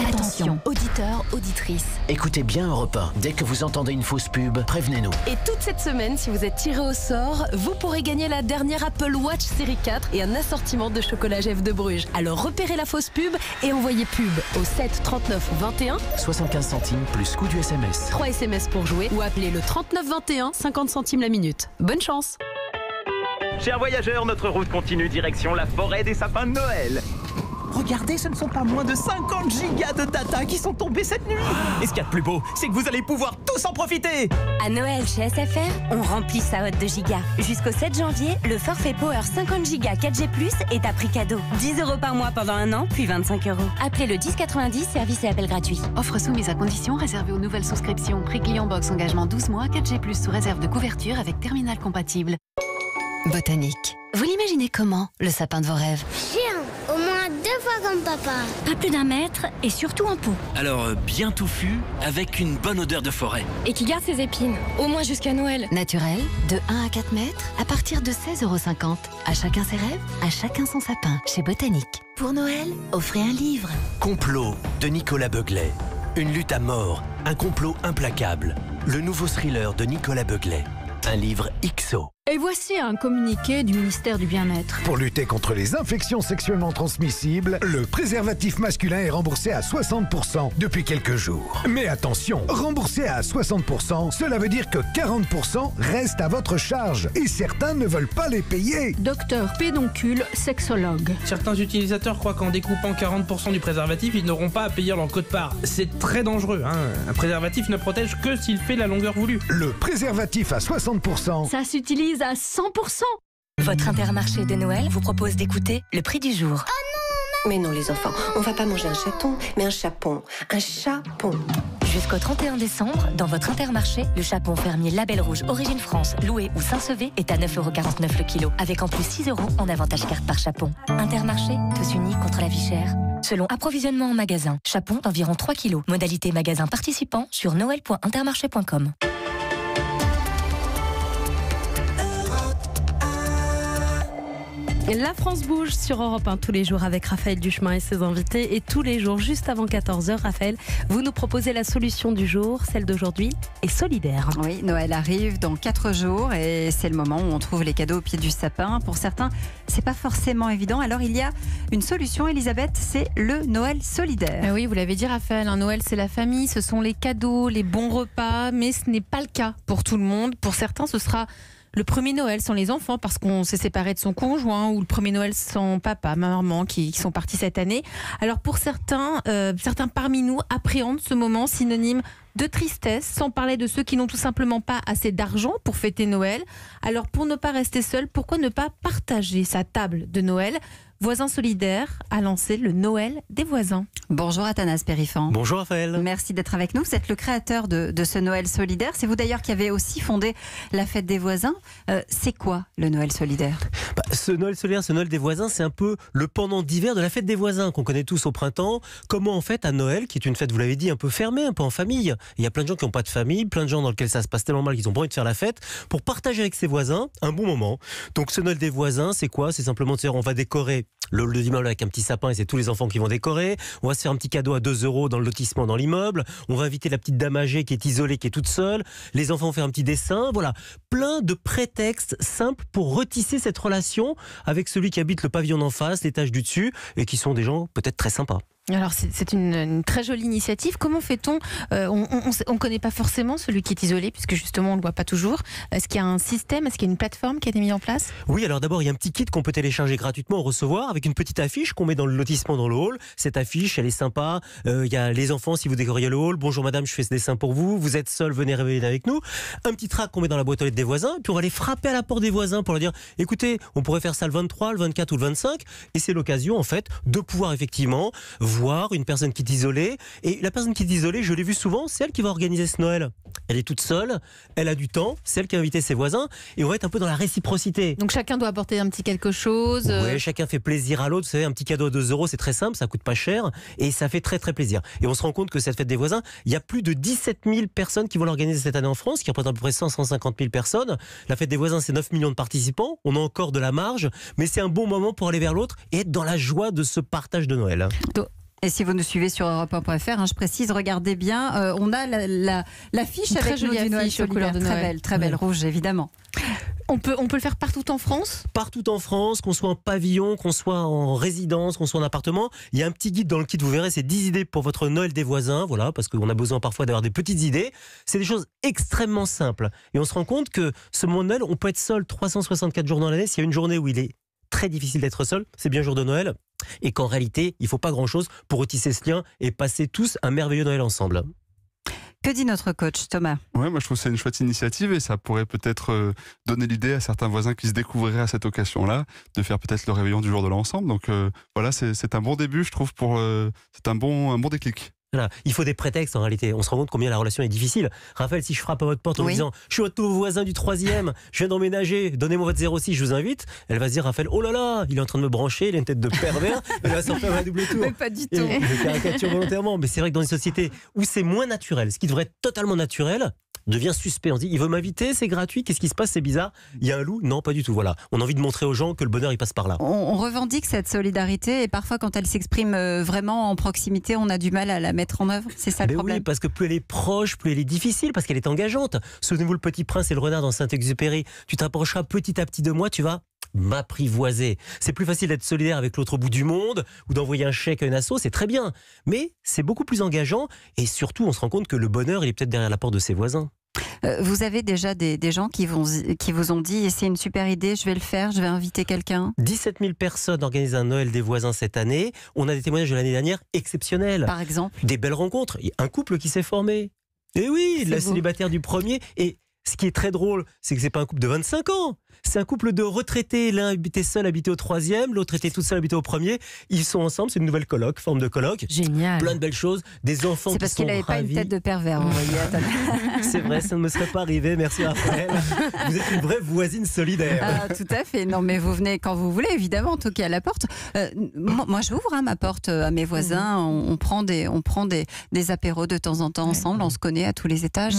Speaker 23: Attention, auditeurs, auditrices.
Speaker 6: Écoutez bien Europe 1. Dès que vous entendez une fausse pub, prévenez-nous.
Speaker 4: Et toute cette semaine, si vous êtes tiré au sort, vous pourrez gagner la dernière Apple Watch série 4 et un assortiment de chocolat Jeff de Bruges. Alors repérez la fausse pub et envoyez pub au 7 39 21.
Speaker 6: 75 centimes plus coût du SMS.
Speaker 4: 3 SMS pour jouer ou appelez le 39 21, 50 centimes la minute. Bonne chance.
Speaker 8: Chers voyageurs, notre route continue direction la forêt des sapins de Noël. Regardez, ce ne sont pas moins de 50 gigas de data qui sont tombés cette nuit. Et ce qu'il y a de plus beau, c'est que vous allez pouvoir tous en profiter.
Speaker 23: À Noël chez SFR, on remplit sa hotte de gigas. Jusqu'au 7 janvier, le forfait Power 50 gigas 4G+, est à prix cadeau. 10 € par mois pendant un an, puis 25 €. Appelez le 1090, service et appel gratuit.
Speaker 15: Offre soumise à condition réservée aux nouvelles souscriptions. Prix client box engagement 12 mois, 4G+, sous réserve de couverture avec terminal compatible.
Speaker 23: Botanique. Vous l'imaginez comment, le sapin de vos rêves?
Speaker 14: Géant, au moins 2 fois comme papa.
Speaker 23: Pas plus d'1 mètre et surtout en pot.
Speaker 6: Alors, bien touffu, avec une bonne odeur de forêt.
Speaker 23: Et qui garde ses épines, au moins jusqu'à Noël. Naturel, de 1 à 4 mètres, à partir de 16,50 €. À chacun ses rêves, à chacun son sapin, chez Botanique. Pour Noël, offrez un livre.
Speaker 6: Complot de Nicolas Beuglet. Une lutte à mort, un complot implacable. Le nouveau thriller de Nicolas Beuglet. Un livre XO.
Speaker 22: Et voici un communiqué du ministère du Bien-être.
Speaker 24: Pour lutter contre les infections sexuellement transmissibles, le préservatif masculin est remboursé à 60% depuis quelques jours. Mais attention, remboursé à 60%, cela veut dire que 40% restent à votre charge et certains ne veulent pas les payer.
Speaker 22: Docteur Pédoncule, sexologue.
Speaker 25: Certains utilisateurs croient qu'en découpant 40% du préservatif, ils n'auront pas à payer leur quote-part. C'est très dangereux. Un préservatif ne protège que s'il fait la longueur voulue.
Speaker 24: Le préservatif à 60%.
Speaker 22: Ça s'utilise à 100%.
Speaker 23: Votre Intermarché de Noël vous propose d'écouter le prix du jour.
Speaker 26: Mais non les enfants, on va pas manger un chaton, mais un chapon. Un chapon.
Speaker 23: Jusqu'au 31 décembre, dans votre Intermarché, le chapon fermier Label Rouge Origine France, Loué ou Saint-Sevé est à 9,49 € le kilo, avec en plus 6 € en avantage carte par chapon. Intermarché, tous unis contre la vie chère. Selon approvisionnement en magasin, chapon d'environ 3 kilos. Modalité magasin participant sur noël.intermarché.com.
Speaker 4: La France bouge sur Europe 1 tous les jours avec Raphaël Duchemin et ses invités. Et tous les jours, juste avant 14h, Raphaël, vous nous proposez la solution du jour. Celle d'aujourd'hui est solidaire.
Speaker 3: Oui, Noël arrive dans 4 jours et c'est le moment où on trouve les cadeaux au pied du sapin. Pour certains, c'est pas forcément évident. Alors il y a une solution, Elisabeth, c'est le Noël solidaire.
Speaker 5: Oui, vous l'avez dit, Raphaël, un Noël c'est la famille, ce sont les cadeaux, les bons repas, mais ce n'est pas le cas pour tout le monde. Pour certains, ce sera le premier Noël sans les enfants parce qu'on s'est séparé de son conjoint, ou le premier Noël sans papa, maman qui sont partis cette année. Alors pour certains parmi nous appréhendent ce moment synonyme de tristesse, sans parler de ceux qui n'ont tout simplement pas assez d'argent pour fêter Noël. Alors pour ne pas rester seul, pourquoi ne pas partager sa table de Noël ? Voisins Solidaires a lancé le Noël des voisins.
Speaker 3: Bonjour Athanas Périfan.
Speaker 7: Bonjour Raphaël.
Speaker 3: Merci d'être avec nous. Vous êtes le créateur de ce Noël solidaire. C'est vous d'ailleurs qui avez aussi fondé la fête des voisins. C'est quoi le Noël solidaire ?
Speaker 7: Ce Noël solidaire, ce Noël des voisins, c'est un peu le pendant d'hiver de la fête des voisins qu'on connaît tous au printemps. Comment en fait à Noël, qui est une fête, vous l'avez dit, un peu fermée, un peu en famille. Il y a plein de gens qui n'ont pas de famille, plein de gens dans lesquels ça se passe tellement mal qu'ils ont pas envie de faire la fête, pour partager avec ses voisins un bon moment. Donc ce Noël des voisins, c'est quoi ? C'est simplement de dire on va décorer le hall de l'immeuble avec un petit sapin et c'est tous les enfants qui vont décorer. On va se faire un petit cadeau à 2 € dans le lotissement, dans l'immeuble. On va inviter la petite dame âgée qui est isolée, qui est toute seule. Les enfants vont faire un petit dessin. Voilà, plein de prétextes simples pour retisser cette relation avec celui qui habite le pavillon d'en face, l'étage du dessus, et qui sont des gens peut-être très sympas.
Speaker 5: Alors c'est une très jolie initiative. Comment fait-on ? On ne connaît pas forcément celui qui est isolé, puisque justement on ne le voit pas toujours. Est-ce qu'il y a un système, est-ce qu'il y a une plateforme qui a été mise en place ?
Speaker 7: Oui, alors d'abord il y a un petit kit qu'on peut télécharger gratuitement au recevoir, avec une petite affiche qu'on met dans le lotissement, dans le hall. Cette affiche, elle est sympa. Il y a les enfants, si vous décoriez le hall. Bonjour madame, je fais ce dessin pour vous. Vous êtes seul, venez réveiller avec nous. Un petit tract qu'on met dans la boîte aux lettres des voisins. Puis on va aller frapper à la porte des voisins pour leur dire écoutez, on pourrait faire ça le 23, le 24 ou le 25. Et c'est l'occasion en fait de pouvoir effectivement voir une personne qui est isolée. Et la personne qui est isolée, je l'ai vu souvent, c'est elle qui va organiser ce Noël. Elle est toute seule, elle a du temps, c'est elle qui a invité ses voisins, et on va être un peu dans la réciprocité.
Speaker 5: Donc chacun doit apporter un petit quelque chose.
Speaker 7: Oui, chacun fait plaisir à l'autre. Vous savez, un petit cadeau à 2 €, c'est très simple, ça coûte pas cher, et ça fait très très plaisir. Et on se rend compte que cette fête des voisins, il y a plus de 17 000 personnes qui vont l'organiser cette année en France, qui représentent à peu près 150 000 personnes. La fête des voisins, c'est 9 millions de participants, on a encore de la marge, mais c'est un bon moment pour aller vers l'autre et être dans la joie de ce partage de Noël.
Speaker 3: Et si vous nous suivez sur Europe1.fr, je précise, regardez bien, on a l'affiche avec
Speaker 5: très jolie
Speaker 3: du Noël
Speaker 5: affiche aux couleurs de Noël.
Speaker 3: Très belle, rouge évidemment.
Speaker 5: On peut le faire partout en France ?
Speaker 7: Partout en France, qu'on soit en pavillon, qu'on soit en résidence, qu'on soit en appartement. Il y a un petit guide dans le kit, vous verrez, c'est 10 idées pour votre Noël des voisins. Voilà, parce qu'on a besoin parfois d'avoir des petites idées. C'est des choses extrêmement simples. Et on se rend compte que ce moment de Noël, on peut être seul 364 jours dans l'année. S'il y a une journée où il est très difficile d'être seul, c'est bien le jour de Noël. Et qu'en réalité, il ne faut pas grand-chose pour retisser ce lien et passer tous un merveilleux Noël ensemble.
Speaker 3: Que dit notre coach Thomas ?
Speaker 1: Ouais, moi je trouve que c'est une chouette initiative et ça pourrait peut-être donner l'idée à certains voisins qui se découvriraient à cette occasion-là de faire peut-être le réveillon du jour de l'an ensemble. Donc voilà, c'est un bon début, je trouve, c'est un bon déclic.
Speaker 7: Voilà. Il faut des prétextes en réalité. On se rend compte combien la relation est difficile. Raphaël, si je frappe à votre porte en disant je suis votre nouveau voisin du 3e, je viens d'emménager, donnez-moi votre 06, je vous invite, elle va se dire Raphaël, oh là là, il est en train de me brancher, il a une tête de pervers, elle va s'en faire un double tour.
Speaker 3: Mais pas du tout.
Speaker 7: Je caricature volontairement, mais c'est vrai que dans une société où c'est moins naturel, ce qui devrait être totalement naturel, devient suspect. On se dit, il veut m'inviter, c'est gratuit, qu'est-ce qui se passe, c'est bizarre. Il y a un loup ? Non, pas du tout. Voilà. On a envie de montrer aux gens que le bonheur, il passe par là.
Speaker 3: On revendique cette solidarité et parfois, quand elle s'exprime vraiment en proximité, on a du mal à la mettre en œuvre. C'est ça le problème.
Speaker 7: Oui, parce que plus elle est proche, plus elle est difficile, parce qu'elle est engageante. Souvenez-vous le Petit Prince et le renard dans Saint-Exupéry. Tu t'approcheras petit à petit de moi, tu vas m'apprivoiser. C'est plus facile d'être solidaire avec l'autre bout du monde ou d'envoyer un chèque à une asso, c'est très bien. Mais c'est beaucoup plus engageant et surtout, on se rend compte que le bonheur, il est peut-être derrière la porte de ses voisins.
Speaker 3: Vous avez déjà des gens qui vous ont dit c'est une super idée, je vais le faire, je vais inviter quelqu'un.
Speaker 7: 17 000 personnes organisent un Noël des voisins cette année. On a des témoignages de l'année dernière exceptionnels.
Speaker 3: Par exemple ?
Speaker 7: Des belles rencontres. Il y a un couple qui s'est formé. Et oui, la célibataire du premier. Et Ce qui est très drôle, c'est que c'est pas un couple de 25 ans. C'est un couple de retraités. L'un habitait seul, habitait au 3e. L'autre était toute seule, habitait au 1er. Ils sont ensemble. C'est une nouvelle coloc, forme de coloc.
Speaker 4: Génial.
Speaker 7: Plein de belles choses. Des enfants
Speaker 3: C'est
Speaker 7: qui
Speaker 3: parce
Speaker 7: sont
Speaker 3: qu'il n'avait pas une tête de pervers, vous voyez.
Speaker 7: C'est vrai, ça ne me serait pas arrivé. Merci Raphaël. Vous êtes une vraie voisine solidaire.
Speaker 3: Ah, tout à fait. Non, mais vous venez quand vous voulez, évidemment, toquer à la porte. Moi, j'ouvre ma porte à mes voisins. On prend des apéros de temps en temps ensemble. On se connaît à tous les étages.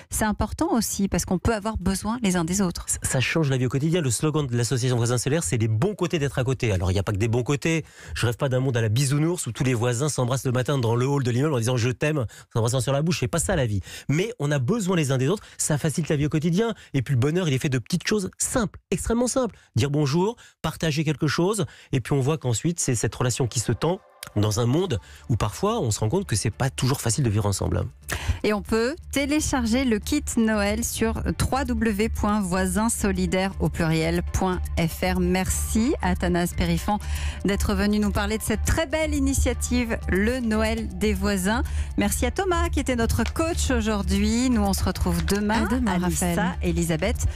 Speaker 3: C'est important aussi parce qu'on peut avoir besoin les uns des autres.
Speaker 7: Ça change la vie au quotidien. Le slogan de l'association Voisins Solidaires, c'est les bons côtés d'être à côté. Alors, il n'y a pas que des bons côtés. Je rêve pas d'un monde à la bisounours où tous les voisins s'embrassent le matin dans le hall de l'immeuble en disant je t'aime, s'embrassant sur la bouche. C'est pas ça la vie. Mais on a besoin les uns des autres. Ça facilite la vie au quotidien. Et puis le bonheur, il est fait de petites choses simples, extrêmement simples. Dire bonjour, partager quelque chose. Et puis on voit qu'ensuite, c'est cette relation qui se tend dans un monde où parfois on se rend compte que c'est pas toujours facile de vivre ensemble.
Speaker 3: Et on peut télécharger le kit Noël sur www.voisinsolidaires.fr. Merci Athanas Périfan d'être venu nous parler de cette très belle initiative, le Noël des voisins. Merci à Thomas qui était notre coach aujourd'hui. Nous on se retrouve demain Alissa, Elisabeth.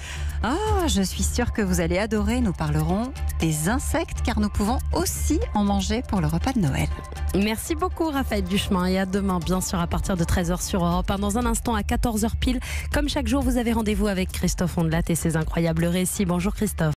Speaker 3: Je suis sûre que vous allez adorer. Nous parlerons des insectes car nous pouvons aussi en manger pour le repas de Noël.
Speaker 4: Merci beaucoup Raphaël Duchemin et à demain bien sûr à partir de 13h sur Europe 1. Dans un instant à 14h pile, comme chaque jour vous avez rendez-vous avec Christophe Ondelat et ses incroyables récits. Bonjour Christophe.